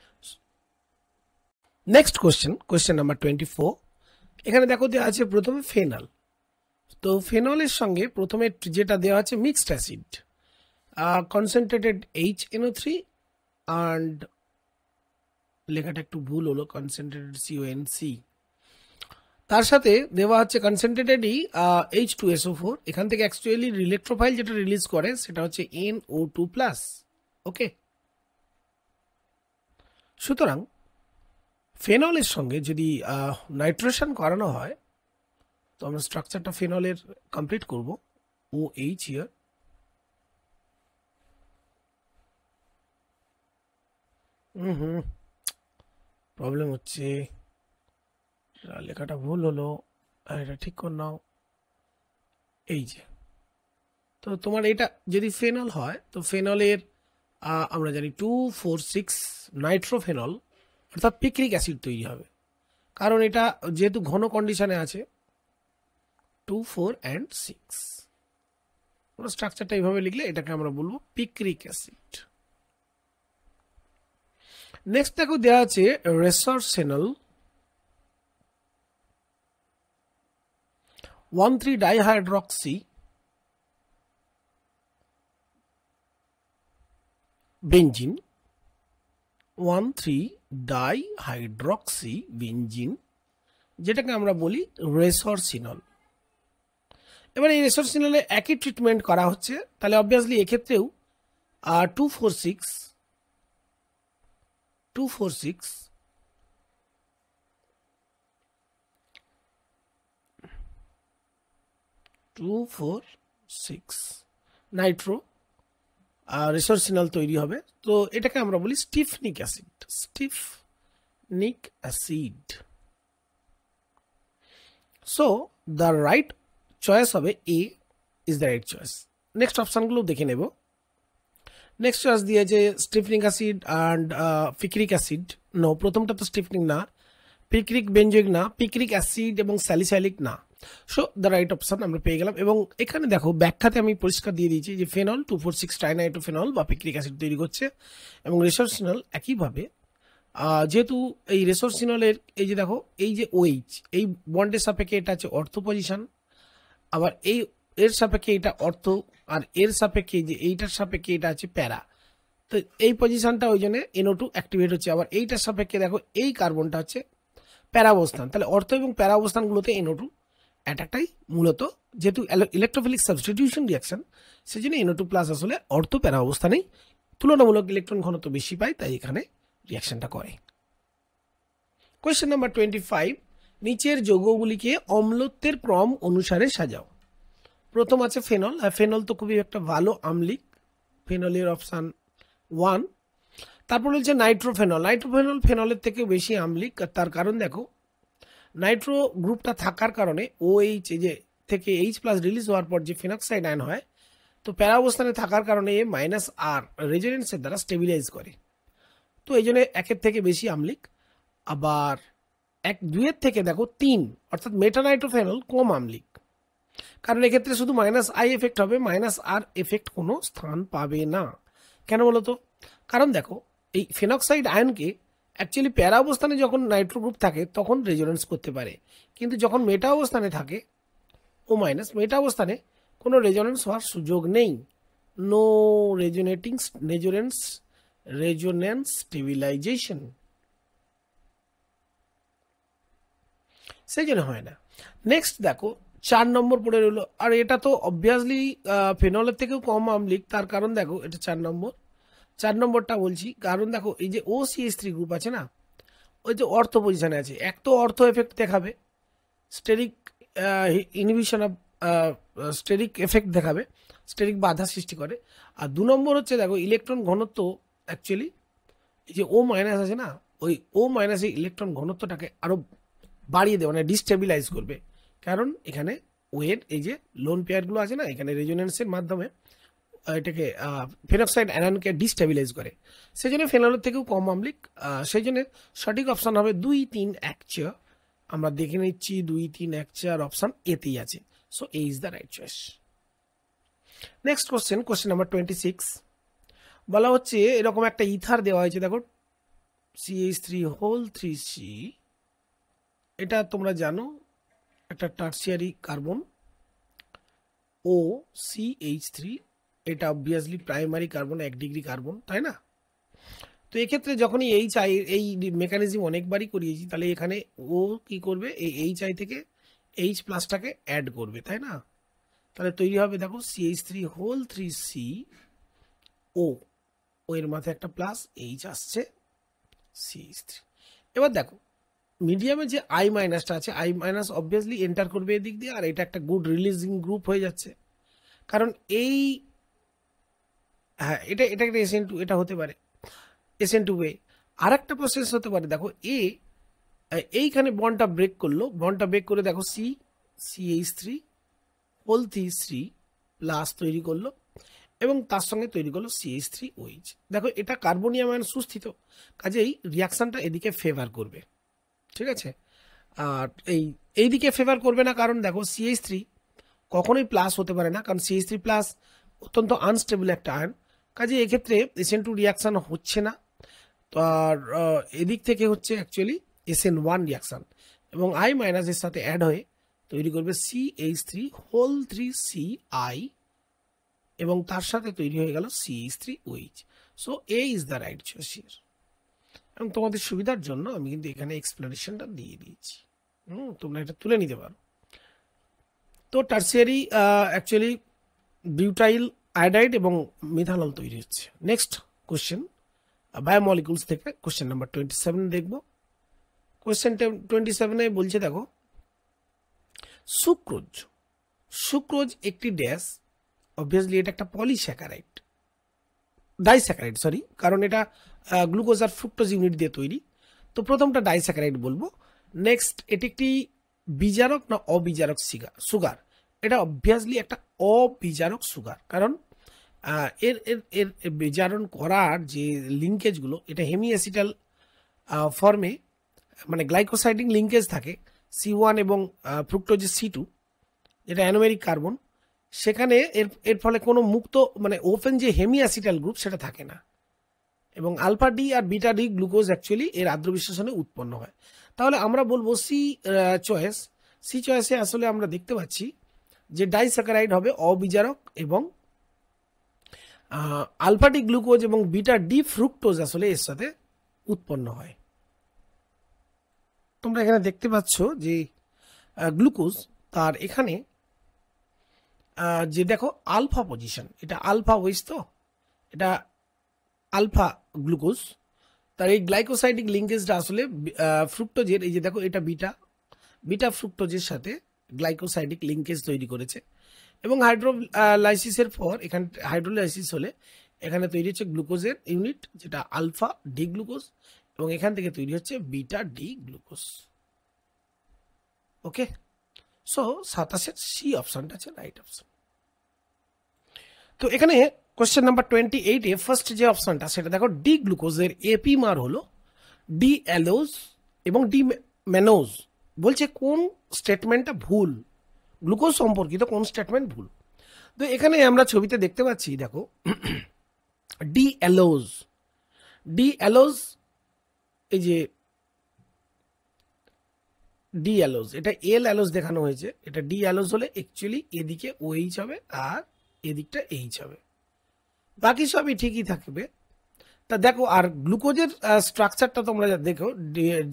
নেক্সট কোশ্চেন নাম্বার 24, এখানে দেখো দেওয়া আছে প্রথমে ফেনল। তো ফেনলের সঙ্গে প্রথমে যেটা দেওয়া আছে mixed acid, concentrated HNO3 and লেখাটা একটু ভুল হলো, কনসেন্ট্রেটেড CONC, তার সাথে দেওয়া হচ্ছে কনসেন্ট্রেটেডই H2SO4। এখান থেকে অ্যাকচুয়ালি ইলেকট্রোফাইল যেটা রিলিজ করে সেটা হচ্ছে NO2+। ওকে, সুতরাং ফেনলের সঙ্গে যদি নাইট্রেশন করানো হয় তো আমরা স্ট্রাকচারটা ফেনলের কমপ্লিট করব। OH হিয়ার, প্রবলেম হচ্ছে, লেখাটা ভুল হলো, এটা ঠিক করে নাও। এই যে, তো তোমার এটা যদি ফেনল হয় তো ফেনলের আমরা জানি 2,4,6 নাইট্রোফেনল অর্থাৎ পিক্রিক অ্যাসিড তৈরি হবে, কারণ এটা যেহেতু ঘন কন্ডিশনে আছে 2, 4 and 6। আমরা স্ট্রাকচারটা এইভাবে লিখলে এটাকে আমরা বলবো পিক্রিক অ্যাসিড। নেক্সট দেখো দেওয়া আছে রেসারসেনল 1,3-ডাইহাইড্রক্সি বেঞ্জিন, 1,3-ডাইহাইড্রক্সি বেঞ্জিন, যেটাকে আমরা বলি রেসারসিনল। এবার এই রেসারসিনলে একই ট্রিটমেন্ট করা হচ্ছে, তাহলে অবভিয়াসলি এক্ষেত্রেও 2,4,6 নাইট্রো রেসারসিনল তৈরি হবে। তো এটাকে আমরা বলি styphnic acid, styphnic acid. So the right choice হবে A is the right choice. Next অপশানগুলো দেখে নেব। নেক্সট চয়েস দিয়েছে styphnic acid and picric acid. No, প্রথমটা তো স্টিফনিক না, পিক্রিক বেঞ্জোইক না, পিক্রিক অ্যাসিড এবং স্যালিসাইলিক না। সো দ্য রাইট অপশান আমরা পেয়ে গেলাম। এবং এখানে দেখো ব্যাখ্যাতে আমি পরিষ্কার দিয়ে দিয়েছি যে ফেনল 2,4,6-ট্রাইনাইট্রোফেনল বা পিক্রিক অ্যাসিড তৈরি করছে, এবং রেসারসিনল একইভাবে। যেহেতু এই রেসারসিনলের এই যে দেখো এই যে OH, এই বন্ডের সাপেক্ষে এটা আছে অর্থ পজিশন, আবার এই এর সাপেক্ষে এটা অর্থ, আর এর সাপেক্ষে যে এইটার সাপেক্ষে এটা আছে প্যারা। তো এই পজিশনটা ওই জন্য NO2 অ্যাক্টিভেট হচ্ছে। আবার এইটার সাপেক্ষে দেখো এই কার্বনটা হচ্ছে প্যারা অবস্থান, তাহলে অর্থ এবং প্যারা অবস্থানগুলোতে NO2 অ্যাটাকটাই মূলত, যেহেতু ইলেকট্রোফিলিক সাবস্টিটিউশন রিয়াকশন, সেই জন্য NO2+ আসলে অর্থ প্যারা অবস্থানেই তুলনামূলক ইলেকট্রন ঘনত্ব বেশি পায়, তাই এখানে রিয়াকশনটা করে। কোয়েশ্চেন নাম্বার 25, নিচের যৌগগুলিকে অম্লত্বের ক্রম অনুসারে সাজাও। প্রথম আছে ফেনল। ফেনল তো খুবই একটা ভালো আম্লিক, ফেনলের অপশান 1। তারপর হচ্ছে নাইট্রোফেনল। নাইট্রোফেনল ফেনলের থেকে বেশি আম্লিক, তার কারণ দেখো নাইট্রো গ্রুপটা থাকার কারণে OH যে থেকে H+ রিলিজ হওয়ার পর যে ফিনক্সাইড আয়ন হয়, তো প্যারা অবস্থানে থাকার কারণে -R রেজোনেন্সের দ্বারা স্টেবিলাইজ করে, তো এই জন্য 1-এর থেকে বেশি আম্লিক। আবার 2-এর থেকে দেখো 3 অর্থাৎ মেটানাইট্রোফেনল কম আম্লিক, কারণ এক্ষেত্রে শুধু -I এফেক্ট হবে, -R এফেক্ট কোনো স্থান পাবে না। কেন বলো তো? কারণ দেখো এই ফিনক্সাইড আয়নকে অ্যাকচুয়ালি প্যারা অবস্থানে যখন নাইট্রো গ্রুপ থাকে তখন রেজোনেন্স করতে পারে, কিন্তু যখন মেটা অবস্থানে থাকে O-, মেটা অবস্থানে কোনো রেজোনেন্স হওয়ার সুযোগ নেই, নো রেজোনেন্স স্টেবিলাইজেশন, সেই জন্য হয় না। নেক্সট দেখো 4 নম্বর পড়ে রইলো, আর এটা তো অবভিয়াসলি ফেনলের থেকেও কম আম্লিক, তার কারণ দেখো এটা 4 নম্বরটা বলছি, কারণ দেখো এই যে OCH3 গ্রুপ আছে না, ওই যে অর্থ পজিশনে আছে, এক তো অর্থ এফেক্ট দেখাবে, steric inhibition of steric effect দেখাবে, স্টেরিক বাধা সৃষ্টি করে। আর 2 নম্বর হচ্ছে দেখো ইলেকট্রন ঘনত্ব অ্যাকচুয়ালি এই যে O- আছে না, ওই O- এই ইলেকট্রন ঘনত্বটাকে আরো বাড়িয়ে দেবে, মানে ডিস্টেবিলাইজ করবে, কারণ এখানে ওয়ের এই যে লোন পেয়ারগুলো আছে না, এখানে রেজোনেন্সের মাধ্যমে এটাকে ফেনক্সাইড আয়নকে ডিস্টেবিলাইজ করে, সেই জন্য ফেনলের থেকেও কম আম্লিক। সেই জন্য সঠিক অপশান হবে 2, 3, 1, 4। আমরা দেখে নিচ্ছি 2, 3, 1, 4 অপশান এতেই আছে। So A is the right choice. Next question number 26, বলা হচ্ছে এরকম একটা ইথার দেওয়া হয়েছে, দেখো CH3 এটা তোমরা জানো একটা টার্সিয়ারি কার্বন OCH3 এটা obviously primary carbon 1 degree carbon, তাই না? তো এক্ষেত্রে যখনই এই মেকানিজম অনেকবারই করিয়েছি, তাহলে এখানে ও কি করবে, এই HI থেকে H প্লাসটাকে অ্যাড করবে, তাই না? তাহলে তৈরি হবে দেখো CH3 হোল 3CO, ও এর মাথায় একটা প্লাস H আসছে CH3। এবার দেখো মিডিয়ামে যে I মাইনাসটা আছে, I মাইনাস অবভিয়াসলি এন্টার করবে এদিক দিয়ে, আর এটা একটা গুড রিলিজিং গ্রুপ হয়ে যাচ্ছে, কারণ এই হ্যাঁ এটা একটা SN2, এটা হতে পারে SN2 ওয়ে। আর একটা প্রসেস হতে পারে, দেখো এইখানে বন্ডটা ব্রেক করলো, বন্ডটা ব্রেক করে দেখো CH3 হোল 3 প্লাস তৈরি করলো, এবং তার সঙ্গে তৈরি করলো CH3OH। দেখো এটা কার্বনিয়াম আয়ন সুস্থিত, কাজেই রিয়াকশনটা এদিকে ফেভার করবে, ঠিক আছে? আর এইদিকে ফেভার করবে না, কারণ দেখো CH3 কখনোই প্লাস হতে পারে না, কারণ CH3 প্লাস অত্যন্ত আনস্টেবল একটা আয়ন, কাজে এক্ষেত্রে SN2 রিয়াকশন হচ্ছে না। তো আর এদিক থেকে হচ্ছে অ্যাকচুয়ালি SN1 রিয়াকশন, এবং I মাইনাসের সাথে অ্যাড হয়ে তৈরি করবে CH3 হোল 3CI, এবং তার সাথে তৈরি হয়ে গেল CH3OH। So A is the right choice here. এবং তোমাদের সুবিধার জন্য আমি কিন্তু এখানে এক্সপ্লেনেশনটা দিয়ে দিয়েছি, তোমরা এটা তুলে নিতে পারো। তো টার্সিয়ারি অ্যাকচুয়ালি বিউটাইল আয়োডাইড এবং মিথানল তৈরি হচ্ছে। নেক্সট কোশ্চেন বায়োমলিকুলস থেকে কোশ্চেন নাম্বার 27 দেখব। কোশ্চেন 27-এ বলছে দেখো সুক্রোজ একটি ড্যাশ, অবভিয়াসলি এটা একটা পলিস্যাকারাইড, ডাইস্যাকারাইড সরি, কারণ এটা গ্লুকোজ আর ফ্রুক্টোজ ইউনিট দিয়ে তৈরি, তো প্রথমটা ডাইস্যাকারাইড বলবো। নেক্সট এটি একটি বিজারক না অবিজারক সুগার? এটা অবভিয়াসলি একটা অবিজারক সুগার, কারণ এর এর এর বিজারণ করার যে লিঙ্কেজগুলো, এটা হেমি অ্যাসিটাল ফর্মে, মানে গ্লাইকোসাইডিং লিঙ্কেজ থাকে C1 এবং ফ্রুক্টোজের C2, যেটা অ্যানোমেরিক কার্বন, সেখানে এর ফলে কোনো মুক্ত মানে ওপেন যে হেমি অ্যাসিটাল গ্রুপ সেটা থাকে না, এবং আলফা ডি আর বিটা ডি গ্লুকোজ অ্যাকচুয়ালি এর আদ্র বিশ্লেষণে উৎপন্ন হয়। তাহলে আমরা বলবো সি চয়েসে আসলে আমরা দেখতে পাচ্ছি যে ডাইস্যাকারাইড হবে অবিজারক, এবং আলফা ডি গ্লুকোজ এবং বিটা ডি ফ্রুক্টোজ আসলে এর সাথে উৎপন্ন হয়। তোমরা এখানে দেখতে পাচ্ছ যে গ্লুকোজ, তার এখানে যে দেখো আলফা পজিশন, এটা আলফা ওয়েস, তো এটা আলফা গ্লুকোজ, তার এই গ্লাইকোসাইডিক লিঙ্কেজটা আসলে ফ্রুক্টোজের, এই যে দেখো এটা বিটা ফ্রুক্টোজের সাথে গ্লাইকোসাইডিক লিঙ্কেজ তৈরি করেছে, এবং হাইড্রোলাইসিসের পর এখানে হাইড্রোলাইসিস হলে এখানে তৈরি হচ্ছে গ্লুকোজের ইউনিট, যেটা আলফা ডি গ্লুকোজ, এবং এখান থেকে তৈরি হচ্ছে বিটা ডি গ্লুকোজ। ওকে, সো 27-এর সি অপশনটা আছে রাইট অপশন। তো এখানে কোশ্চেন নাম্বার 28-এ ফার্স্ট যে অপশনটা, সেটা দেখো ডি গ্লুকোজের এপি মার হলো ডি অ্যালোজ এবং ডি ম্যানোজ। বলছে কোন স্টেটমেন্টটা ভুল, গ্লুকোজ সম্পর্কিত কোন স্টেটমেন্ট ভুল। তো এখানে আমরা ছবিতে দেখতে পাচ্ছি দেখো ডি অ্যালোজ, এই যে ডি অ্যালোজ, এটা এল অ্যালোজ দেখানো হয়েছে, এটা ডি অ্যালোজ হলে অ্যাকচুয়ালি এদিকে OH হবে আর এদিকটা H হবে, বাকি সবই ঠিকই থাকবে। তা দেখো আর গ্লুকোজের স্ট্রাকচারটা তোমরা দেখো,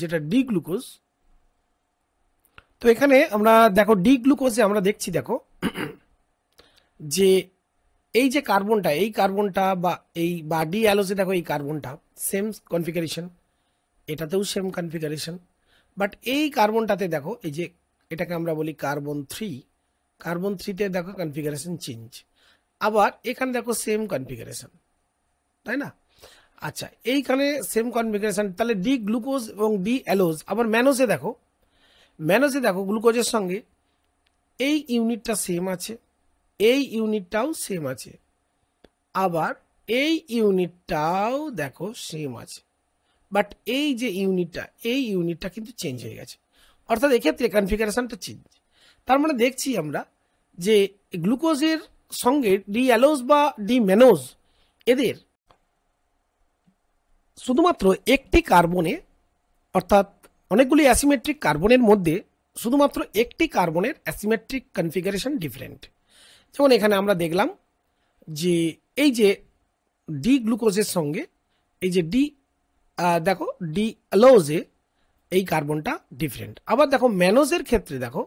যেটা ডি গ্লুকোজ, তো এখানে আমরা দেখো ডি গ্লুকোজে আমরা দেখছি দেখো যে এই যে কার্বনটা, এই কার্বনটা বা ডি অ্যালোজে দেখো এই কার্বনটা সেম কনফিগারেশন, এটাতেও সেম কনফিগারেশন, বাট এই কার্বনটাতে দেখো এই যে এটাকে আমরা বলি কার্বন 3তে দেখো কনফিগারেশন চেঞ্জ, আবার এখানে দেখো সেম কনফিগারেশন, তাই না? আচ্ছা, এইখানে সেম কনফিগারেশন, তাহলে ডি গ্লুকোজ এবং ডি অ্যালোজ। আবার ম্যানোজে দেখো গ্লুকোজের সঙ্গে এই ইউনিটটা সেম আছে, এই ইউনিটটাও সেম আছে, আবার এই ইউনিটটাও দেখো সেম আছে, বাট এই যে ইউনিটটা কিন্তু চেঞ্জ হয়ে গেছে, অর্থাৎ এক্ষেত্রে কনফিগারেশনটা চেঞ্জ। তার মানে দেখছি আমরা যে গ্লুকোজের সঙ্গে ডি অ্যালোজ বা ডি ম্যানোজ, এদের শুধুমাত্র একটি কার্বনে, অর্থাৎ অনেকগুলি অ্যাসিমেট্রিক কার্বনের মধ্যে শুধুমাত্র একটি কার্বনের অ্যাসিমেট্রিক কনফিগারেশন ডিফারেন্ট। যেমন এখানে আমরা দেখলাম যে এই যে ডি গ্লুকোজের সঙ্গে এই যে ডি দেখো ডি অ্যালোজে এই কার্বনটা ডিফারেন্ট। আবার দেখো ম্যানোজের ক্ষেত্রে দেখো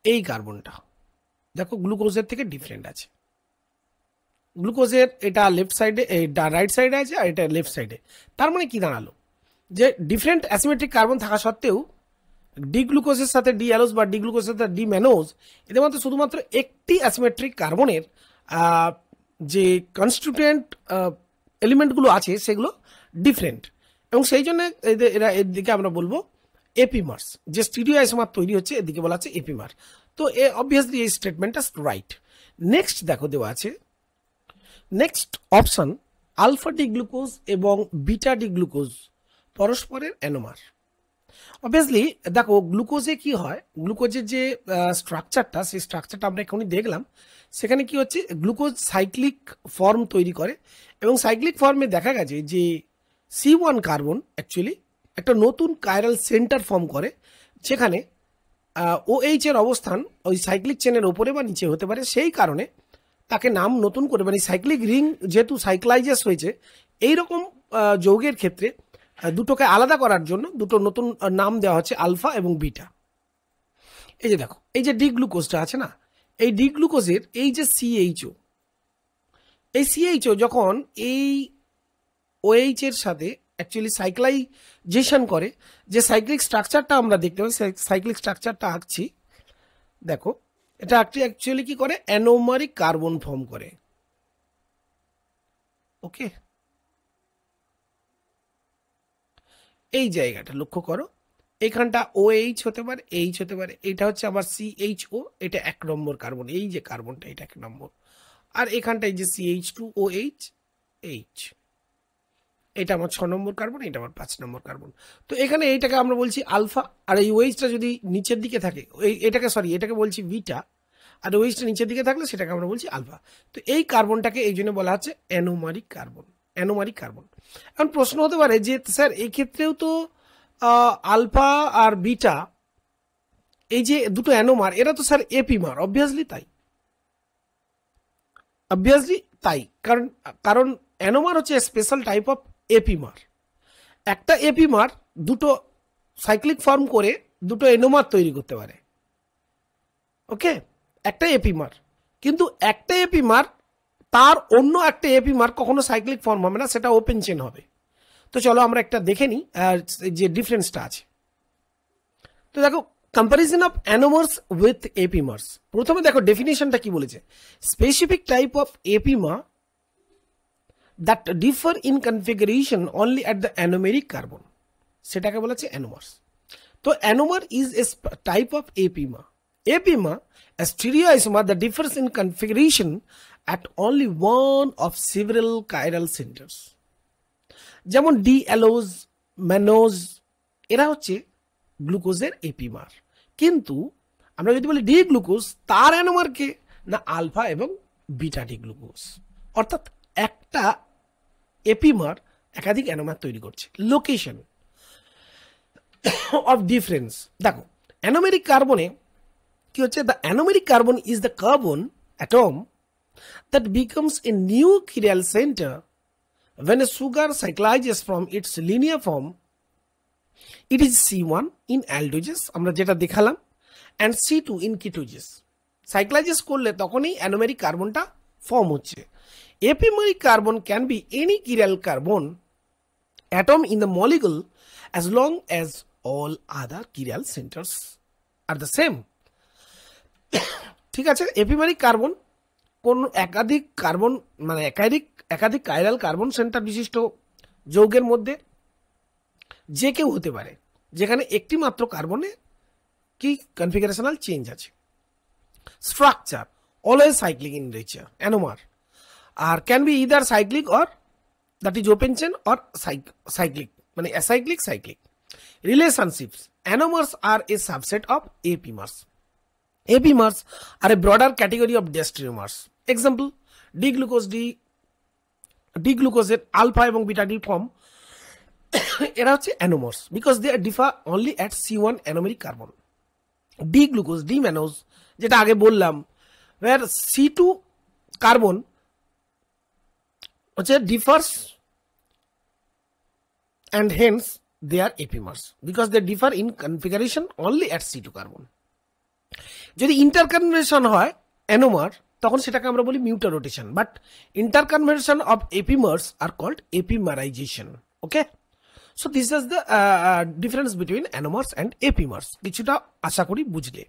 এই কার্বনটা দেখো গ্লুকোজের থেকে ডিফারেন্ট আছে। গ্লুকোজের এটা লেফট সাইডে, এটা রাইট সাইডে আছে, আর এটা লেফট সাইডে। তার মানে কি দাঁড়ালো যে ডিফারেন্ট অ্যাসিমেট্রিক কার্বন থাকা সত্ত্বেও ডি গ্লুকোজের সাথে ডি অ্যালোজ বা ডি গ্লুকোজের সাথে ডি ম্যানোজ এদের মধ্যে শুধুমাত্র একটি অ্যাসিমেট্রিক কার্বনের যে কনস্টিটিউয়েন্ট এলিমেন্টগুলো আছে সেগুলো ডিফারেন্ট, এবং সেই জন্য এরা এর দিকে আমরা বলবো এপিমার্স। যে স্টিরিও আইসোমার তৈরি হচ্ছে এদিকে বলা আছে এপিমার। তো অবভিয়াসলি এই স্টেটমেন্টটা রাইট। নেক্সট দেখো দেওয়া আছে, next option alpha D glucose এবং বিটা ডি গ্লুকোজ পরস্পরের অ্যানোমার। অবভিয়াসলি দেখো গ্লুকোজে কি হয়, গ্লুকোজের যে স্ট্রাকচারটা সেই স্ট্রাকচারটা আমরা এখনই দেখলাম। সেখানে কি হচ্ছে, গ্লুকোজ সাইক্লিক ফর্ম তৈরি করে, এবং সাইক্লিক ফর্মে দেখা গেছে যে C1 কার্বন অ্যাকচুয়ালি একটা নতুন কাইরাল সেন্টার ফর্ম করে, যেখানে OH এর অবস্থান ওই সাইক্লিক চেনের ওপরে বা নিচে হতে পারে। সেই কারণে তাকে নাম নতুন করে, মানে সাইক্লিক রিং যেহেতু সাইক্লাইজেস হয়েছে, এইরকম যৌগের ক্ষেত্রে দুটোকে আলাদা করার জন্য দুটো নতুন নাম দেওয়া হচ্ছে আলফা এবং বিটা। এই যে দেখো এই যে ডি গ্লুকোজটা আছে না, এই ডি গ্লুকোজের এই যে CHO, এই CHO যখন এই OH এর সাথে অ্যাকচুয়ালি সাইক্লাইজেশন করে, যে সাইক্লিক স্ট্রাকচারটা আমরা দেখতে পাই, সাইক্লিক স্ট্রাকচারটা আঁকছি দেখো, এটা অ্যাকচুয়ালি কি করে, অ্যানোমারিক কার্বন ফর্ম করে। ওকে, এই জায়গাটা লক্ষ্য করো, এখানটা OH হতে পারে, H হতে পারে, এটা হচ্ছে আমার CHO, এটা 1 নম্বর কার্বন, এই যে কার্বনটা এটা 1 নম্বর, আর এখানটায় যে CH2OH H, এটা আমার 6 নম্বর কার্বন, এটা আমার 5 নম্বর কার্বন। তো এখানে এইটাকে আমরা বলছি আলফা, আর এই OH-টা যদি নিচের দিকে থাকে, এটাকে বলছি বিটা, আর OH-টা নিচের দিকে থাকলে সেটাকে আমরা বলছি আলফা। তো এই কার্বনটাকে এই জন্য বলা হচ্ছে অ্যানোমারিক কার্বন, অ্যানোমারিক কার্বন। এখন প্রশ্ন হতে পারে যে স্যার এই ক্ষেত্রেও তো আলফা আর বিটা এই যে দুটো অ্যানোমার, এরা তো স্যার এপিমার। অবভিয়াসলি তাই, কারণ অ্যানোমার হচ্ছে স্পেশাল টাইপ অফ এপিমার। একটা এপিমার দুটো সাইক্লিক ফর্ম করে দুটো এনোমার তৈরি করতে পারে। ওকে, একটা এপিমার, কিন্তু একটা এপিমার তার অন্য একটা এপিমার কখনো সাইক্লিক ফর্ম হবে না, সেটা ওপেন চেন হবে। তো চলো আমরা একটা দেখে নিই যে ডিফারেন্সটা আছে। তো দেখো comparison of anomers with epimers. প্রথমে দেখো ডেফিনেশনটা কি বলেছে, specific type of epimer that differ in configuration only at the anomeric carbon, সেটাকে বলা হচ্ছে অ্যানোমার্স। তো anomer is a type of epimer. Epimer a stereoisomer that differs in configuration at only one of several chiral centers, যেমন ডি অ্যালোজ, ম্যানোজ, এরা হচ্ছে গ্লুকোজের এপিমার। কিন্তু আমরা যদি বলি ডি গ্লুকোজ, তার অ্যানোমার কে না আলফা এবং বিটা ডি গ্লুকোজ, অর্থাৎ একটা এপিমার একাধিক অ্যানোমার তৈরি করছে। লোকেশন অফ ডিফারেন্স দেখো, অ্যানোমেরিক কার্বনে কি হচ্ছে, the anomeric carbon is the carbon atom that becomes a new chiral center when a sugar cyclizes from its linear form. It is C1 in aldoges, আমরা যেটা দেখালাম, and C2 in ketoges. সাইক্লাইজেস করলে তখনই অ্যানোমেরিক কার্বনটা ফর্ম হচ্ছে। Epimeric carbon can be any chiral carbon atom in the molecule as long as all other chiral centers are the same. ঠিক আছে, এপিমেরিক কার্বন কোন একাধিক কার্বন মানে একাধিক কাইরাল কার্বন সেন্টার বিশিষ্ট যৌগের মধ্যে যে কেউ হতে পারে, যেখানে একটি মাত্র কার্বনে কি কনফিগারেশনাল চেঞ্জ আছে। Structure always cyclic in nature, anomer, আর can be either cyclic or that is open chain or cyclic, মানে acyclic cyclic. Relationships, anomers are a subset of epimers. Epimers are a broader category of diastereomers. Example, D-glucose alpha এবং beta D form এরা হচ্ছে anomers because they differ only at C1 anomeric carbon. D-glucose, D-mannose যেটা আগে বললাম, where C2 carbon হচ্ছে differs and hence they are epimers because they differ in configuration only at C2 carbon. যদি ইন্টারকনভার্সন হয় অ্যানোমার তখন সেটাকে আমরা বলি mutarotation, but interconversion of epimers are called epimerization. Okay, so this is the difference between anomers and epimers. কিছুটা আশা করি বুঝলে।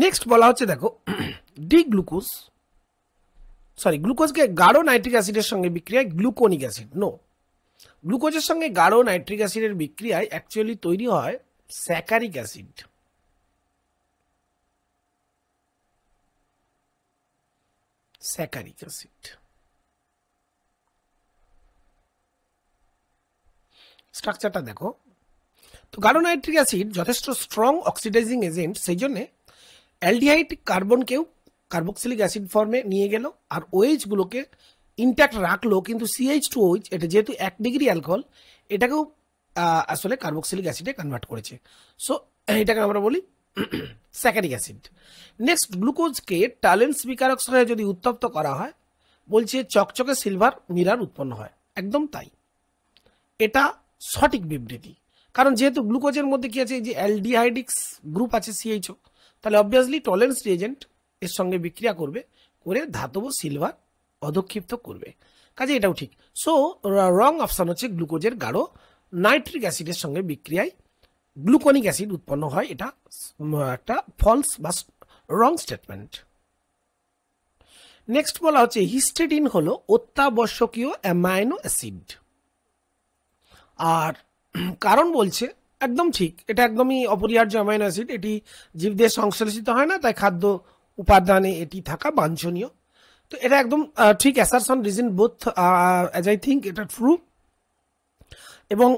নেক্সট বলা হচ্ছে দেখো ডি গ্লুকোজ, সরি গ্লুকোজকে গাঢ় নাইট্রিক অ্যাসিডের সঙ্গে বিক্রিয়ায় গ্লুকোনিক অ্যাসিড, নো, গ্লুকোজের সঙ্গে গাঢ় নাইট্রিক অ্যাসিডের বিক্রিয়ায় অ্যাকচুয়ালি তৈরি হয় স্যাকারিক অ্যাসিড। স্যাকারিক অ্যাসিড স্ট্রাকচারটা দেখো। তো গাঢ় নাইট্রিক অ্যাসিড যথেষ্ট স্ট্রং অক্সিডাইজিং এজেন্ট, সেই জন্য অ্যালডিহাইড কার্বনকেও কার্বক্সিলিক অ্যাসিড ফর্মে নিয়ে গেল আর ওএইচ গুলোকে ইনট্যাক্ট রাখলো, কিন্তু CH2OH এটা যেহেতু 1 ডিগ্রি অ্যালকোহল এটাকেও আসলে কার্বক্সিলিক অ্যাসিডে কনভার্ট করেছে। সো এটাকে আমরা বলি স্যাকারিক অ্যাসিড। নেক্সট গ্লুকোজকে টালেন্স বিকারক সহায়ে যদি উত্তপ্ত করা হয় বলছে চকচকে সিলভার মিরার উৎপন্ন হয়, একদম তাই, এটা সঠিক বিবৃতি। কারণ যেহেতু গ্লুকোজের মধ্যে কি আছে, যে অ্যালডিহাইডিক্স গ্রুপ আছে CHO, তাহলে অবভিয়াসলি টলেন্স রিএজেন্ট এর সঙ্গে বিক্রিয়া করবে, করে ধাতব সিলভার অধক্ষিপ্ত করবে, কাজে এটাও ঠিক। সো রং অপশন হচ্ছে গ্লুকোজের গাঢ় নাইট্রিক অ্যাসিডের সঙ্গে বিক্রিয়ায় গ্লুকোনিক অ্যাসিড উৎপন্ন হয়, এটা একটা ফলস বা রং স্টেটমেন্ট। নেক্সট বলা হচ্ছে হিস্টেডিন হলো অত্যাবশ্যকীয় অ্যামাইনো অ্যাসিড, আর কারণ বলছে একদম ঠিক, এটা একদমই অপরিহার্য অ্যামাইনো অ্যাসিড, এটি জীবদের সংশ্লেষিত হয় না, তাই খাদ্য উপাদানে এটি থাকা বাঞ্ছনীয়। তো এটা একদম ঠিক assertion, reason both as I think এটা ট্রু, এবং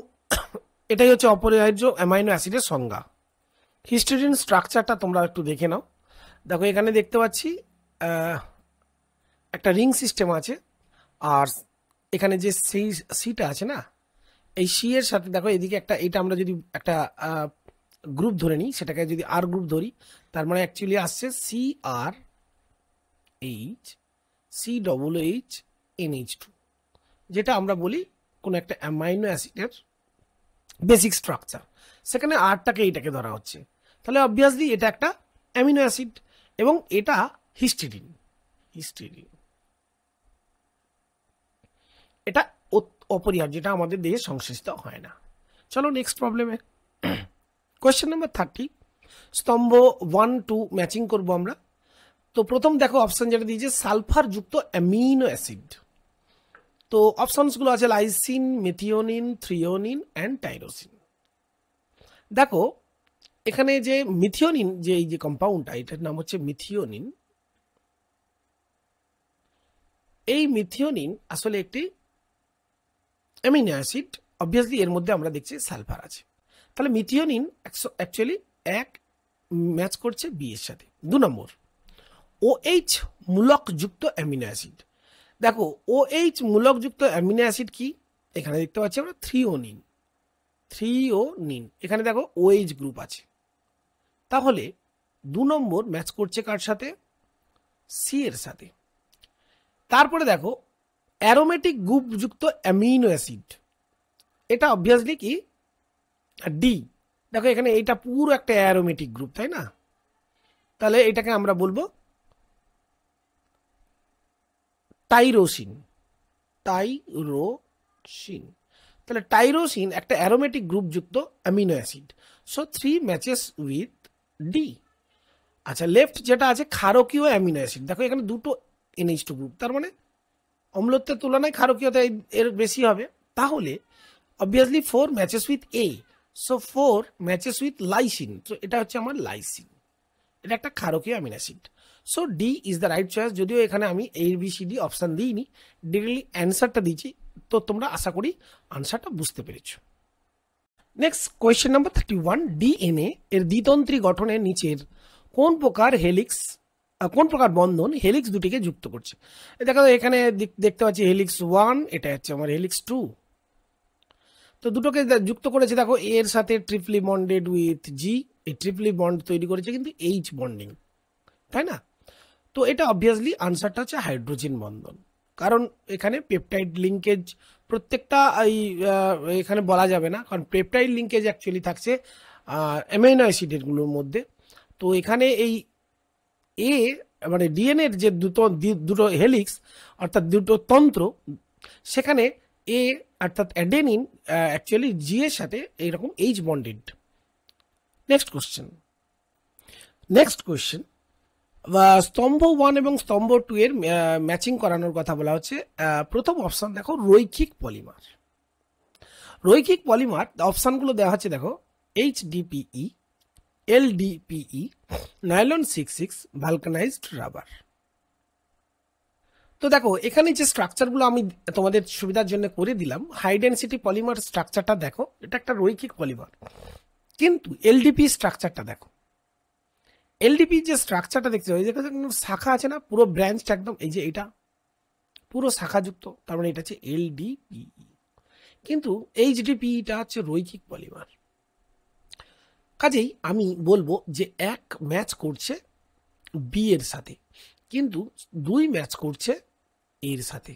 এটাই হচ্ছে অপরিহার্য অ্যামাইনো অ্যাসিডের সংজ্ঞা। হিস্টেডিন স্ট্রাকচারটা তোমরা একটু দেখে নাও। দেখো এখানে দেখতে পাচ্ছি একটা রিং সিস্টেম আছে, আর এখানে যে সিটা আছে না, এই সি এর সাথে দেখো এদিকে একটা, এটা আমরা যদি একটা গ্রুপ ধরে নিই, সেটাকে যদি আর গ্রুপ ধরি, তার মানে অ্যাকচুয়ালি আসছে CrH COOH NH2, যেটা আমরা বলি কোন একটা অ্যামাইনো অ্যাসিডের বেসিক স্ট্রাকচার, সেখানে আরটাকে এইটাকে ধরা হচ্ছে, তাহলে অবভিয়াসলি এটা একটা অ্যামিনো অ্যাসিড এবং এটা হিস্টিডিন। এটা অপরিহার্য, যেটা আমাদের দেহে সংশ্লেষিত হয় না। চলো নেক্সট প্রবলেমে, কোয়েশ্চেন নাম্বার 30, স্তম্ভ 1-2 ম্যাচিং করবো আমরা। তো প্রথম দেখো অপশন যেটা দিয়েছে সালফার যুক্ত অ্যামিনো অ্যাসিড, তো অপশনসগুলো আছে lysine, methionine, threonine and tyrosine. দেখো এখানে যে মিথিওনিন, যে এই যে কম্পাউন্ডটা, এটার নাম হচ্ছে মিথিওনিন। এই মিথিওনিন আসলে একটি অ্যামিনো অ্যাসিড, অবভিয়াসলি এর মধ্যে আমরা দেখছি সালফার আছে, তাহলে মিথিওনিন অ্যাকচুয়ালি এক ম্যাচ করছে বি এর সাথে। 2 নম্বর OH মূলক যুক্ত অ্যামিনো অ্যাসিড, দেখো OH মূলক যুক্ত অ্যামিনো অ্যাসিড কি, এখানে দেখতে পাচ্ছি আমরা থ্রিওনিন, এখানে দেখো OH গ্রুপ আছে, তাহলে 2 নম্বর ম্যাচ করছে কার সাথে, সি এর সাথে। তারপরে দেখো অ্যারোমেটিক গ্রুপ যুক্ত অ্যামিনো অ্যাসিড, এটা অবভিয়াসলি কি ডি, দেখো এখানে এটা পুরো একটা অ্যারোমেটিক গ্রুপ, তাই না, তাহলে এটাকে আমরা বলবো টাইরোসিন। তাহলে টাইরোসিন একটা অ্যারোমেটিক গ্রুপ যুক্ত amino acid, so 3 matches with D. আচ্ছা লেফট যেটা আছে ক্ষারকীয় অ্যামিনো অ্যাসিড, দেখো এখানে দুটো NH2 গ্রুপ, তার মানে অম্লত্বের তুলনায় ক্ষারকীয়তা এর বেশি হবে, তাহলে obviously 4 matches with a, so 4 matches with lysine, তো এটা হচ্ছে আমার লাইসিন, এটা একটা ক্ষারকীয় amino acid. So D is the right choice, যদিও এখানে আমি ABCD অপশন দিইনি, ডিরেক্টলি অ্যান্সারটা দিয়েছি, তো তোমরা আশা করি আনসারটা বুঝতে পেরেছো। নেক্সট কোয়েশ্চেন নাম্বার 31, DNA এর দ্বিতন্ত্রী গঠনের নিচের কোন প্রকার বন্ধন হেলিক্স দুটিকে যুক্ত করছে। দেখো এখানে দেখতে পাচ্ছি হেলিক্স 1, এটা হচ্ছে আমার হেলিক্স 2, তো দুটোকে যুক্ত করেছে, দেখো এর সাথে ট্রিপলি বন্ডেড উইথ জি, এই ট্রিপলি বন্ড তৈরি করেছে কিন্তু H বন্ডিং, তাই না, তো এটা অবভিয়াসলি আনসারটা হচ্ছে হাইড্রোজেন বন্ধন, কারণ এখানে পেপটাইড লিঙ্কেজ প্রত্যেকটা এখানে বলা যাবে না, কারণ পেপটাইড লিঙ্কেজ অ্যাকচুয়ালি থাকছে অ্যামাইনো অ্যাসিডেরগুলোর মধ্যে। তো এখানে এই এ মানে ডিএনএর যে দুটো হেলিক্স অর্থাৎ দুটো তন্ত্র, সেখানে এ অর্থাৎ অ্যাডেনিন অ্যাকচুয়ালি জি এর সাথে এইরকম এইচ বন্ডেড। নেক্সট কোয়েশ্চেন স্তম্ভ 1 এবং স্তম্ভ 2 এর ম্যাচিং করানোর কথা বলা হচ্ছে। প্রথম অপশন দেখো রৈখিক পলিমার। রৈখিক পলিমার অপশনগুলো দেওয়া হচ্ছে দেখো HDPE, LDPE, nylon 66, vulcanised rubber. তো দেখো এখানে যে স্ট্রাকচারগুলো আমি তোমাদের সুবিধার জন্য করে দিলাম, হাই ডেন্সিটি পলিমার স্ট্রাকচারটা দেখো, এটা একটা রৈখিক পলিমার। কিন্তু এলডিপি স্ট্রাকচারটা দেখো, এলডিপি যে স্ট্রাকচারটা দেখছো এই যে শাখা আছে না, পুরো ব্রাঞ্চটা একদম, এই যে এটা পুরো শাখাযুক্ত, তার মানে এটা হচ্ছে এলডিপিই। কিন্তু এইচডিপিইটা হচ্ছে রৈখিক পলিমার। কাজেই আমি বলবো যে এক ম্যাচ করছে বি এর সাথে, কিন্তু 2 ম্যাচ করছে এর সাথে।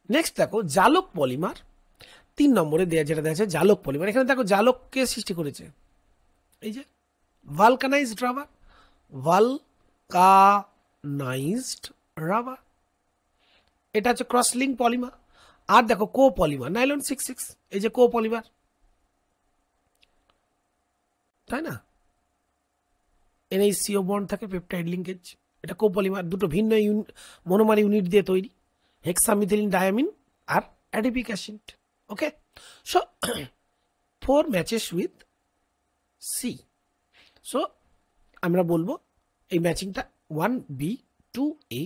নেক্সট দেখো জালক পলিমার 3 নম্বরে দেয়া, যেটা দেওয়া আছে জালক পলিমার। এখানে দেখো জালককে সৃষ্টি করেছে এই যে ভালকানাইজড রাবার, ভালকানাইজড রাবার, এটা হচ্ছে ক্রস লিঙ্ক পলিমার। আর দেখো কো পলিমার নাইলন 66, এই যে কো পলিমার, তাই না, NH CO বন্ড থাকে, পেপটাইড লিঙ্কেজ, এটা কো পলিমার, দুটো ভিন্ন মনোমার ইউনিট দিয়ে তৈরি, হেক্সামিথিলিন ডায়ামিন আর adipic acid. Okay, so 4 matches with C. So আমরা বলবো এই ম্যাচিংটা 1B, 2A,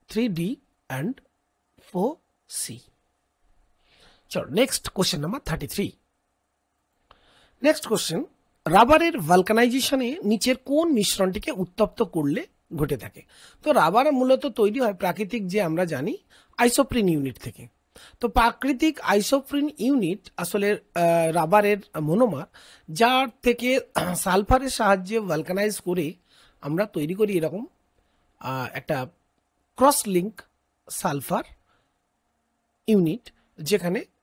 3D and 4C। চলো next question number 33। Next question, রাবারের ভালকানাইজেশনে নিচের কোন মিশ্রণটিকে উত্তপ্ত করলে ঘটে থাকে? তো রাবার মূলত তৈরি হয় প্রাকৃতিক যে আমরা জানি আইসোপ্রিন ইউনিট থেকে। তো প্রাকৃতিক আইসোপ্রিন ইউনিট আসলে রাবারের মনোমার, যার থেকে সালফারের সাহায্যে ভালকানাইজ করে আমরা তৈরি করি এরকম একটা ক্রস লিঙ্ক সালফার ইউনিট,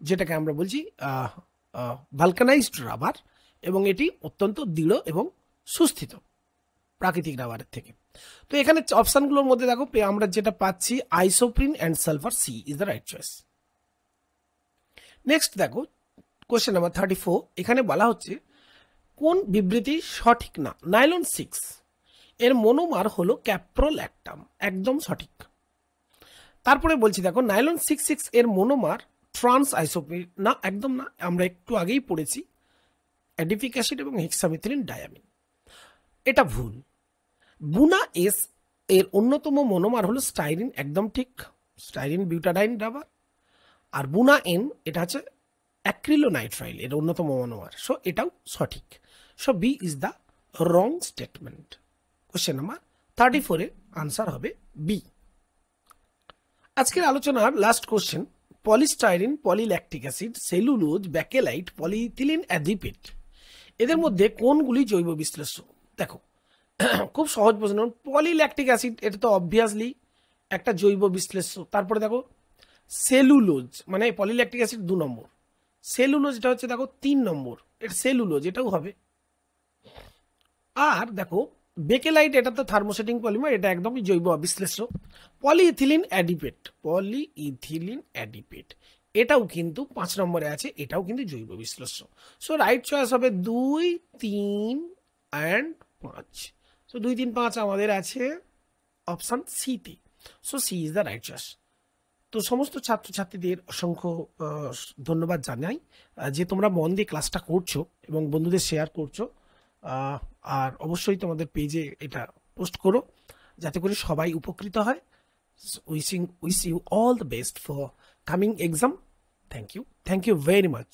যেটাকে আমরা বলছি ভালকানাইজড রাবার, এবং এটি অত্যন্ত দৃঢ় এবং সুস্থিত প্রাকৃতিক রাবারের থেকে। তো এখানে অপশনগুলোর মধ্যে দেখো আমরা যেটা পাচ্ছি isoprene and sulphur, C is the right choice. Next দেখো কোশ্চেন নাম্বার 34। এখানে বলা হচ্ছে কোন বিবৃতি সঠিক না? নাইলন 6 এর মনোমার হলো ক্যাপ্রোল্যাক্টাম, একদম সঠিক। তারপরে বলছি দেখো নাইলন 66 এর মনোমার ট্রান্স আইসোপ্রিন, না একদম না, আমরা একটু আগেই পড়েছি অ্যাডিপিক অ্যাসিড এবং হেক্সামিথিলিন ডায়ামিন, এটা ভুল। বুনা এস এর অন্যতম মনোমার হলো স্টাইরিন, একদম ঠিক, স্টাইরিন বিউটাডাইন রাবার। আর বুনা এন এটা হচ্ছে অ্যাক্রিলোনাইট্রাইল, এর অন্যতম মনোমার, সো এটাও সঠিক। So B is the wrong statement. Question number 34 এর আনসার হবে বি। আজকের আলোচনার last question, polystyrene, polylactic acid, cellulose, bakelite, polyethylene adipate, এদের মধ্যে কোনগুলি জৈব বিশ্লেষ্য? দেখো খুব সহজ প্রশ্ন। পলিল্যাকটিক অ্যাসিড এটা তো অবভিয়াসলি একটা জৈব বিশ্লেষ্য। তারপরে দেখো সেলুলোজ, মানে পলিল্যাকটিক অ্যাসিড 2 নম্বর, সেলুলোজ এটা হচ্ছে দেখো 3 নম্বর, এটা সেলুলোজ, এটাও হবে। আর দেখো বেকেলাইট, এটা তো থার্মোসেটিং পলিমার, এটা একদমই জৈব বিশ্লেষ্য। পলিইথিলিন অ্যাডিপেট, পলিইথিলিন অ্যাডিপেট, এটাও কিন্তু 5 নম্বরে আছে, এটাও কিন্তু জৈব বিশ্লেষ্য। সো রাইট চয়েস হবে 2, 3 and 5। সো 2, 3, 5 আমাদের আছে অপশন সিতে। So C is the right choice. তো সমস্ত ছাত্রছাত্রীদের অসংখ্য ধন্যবাদ জানাই যে তোমরা মন দিয়ে ক্লাসটা করছো এবং বন্ধুদের শেয়ার করছো। আর অবশ্যই তোমাদের পেজে এটা পোস্ট করো যাতে করে সবাই উপকৃত হয়। Wish you all the best for coming exam. Thank you very much.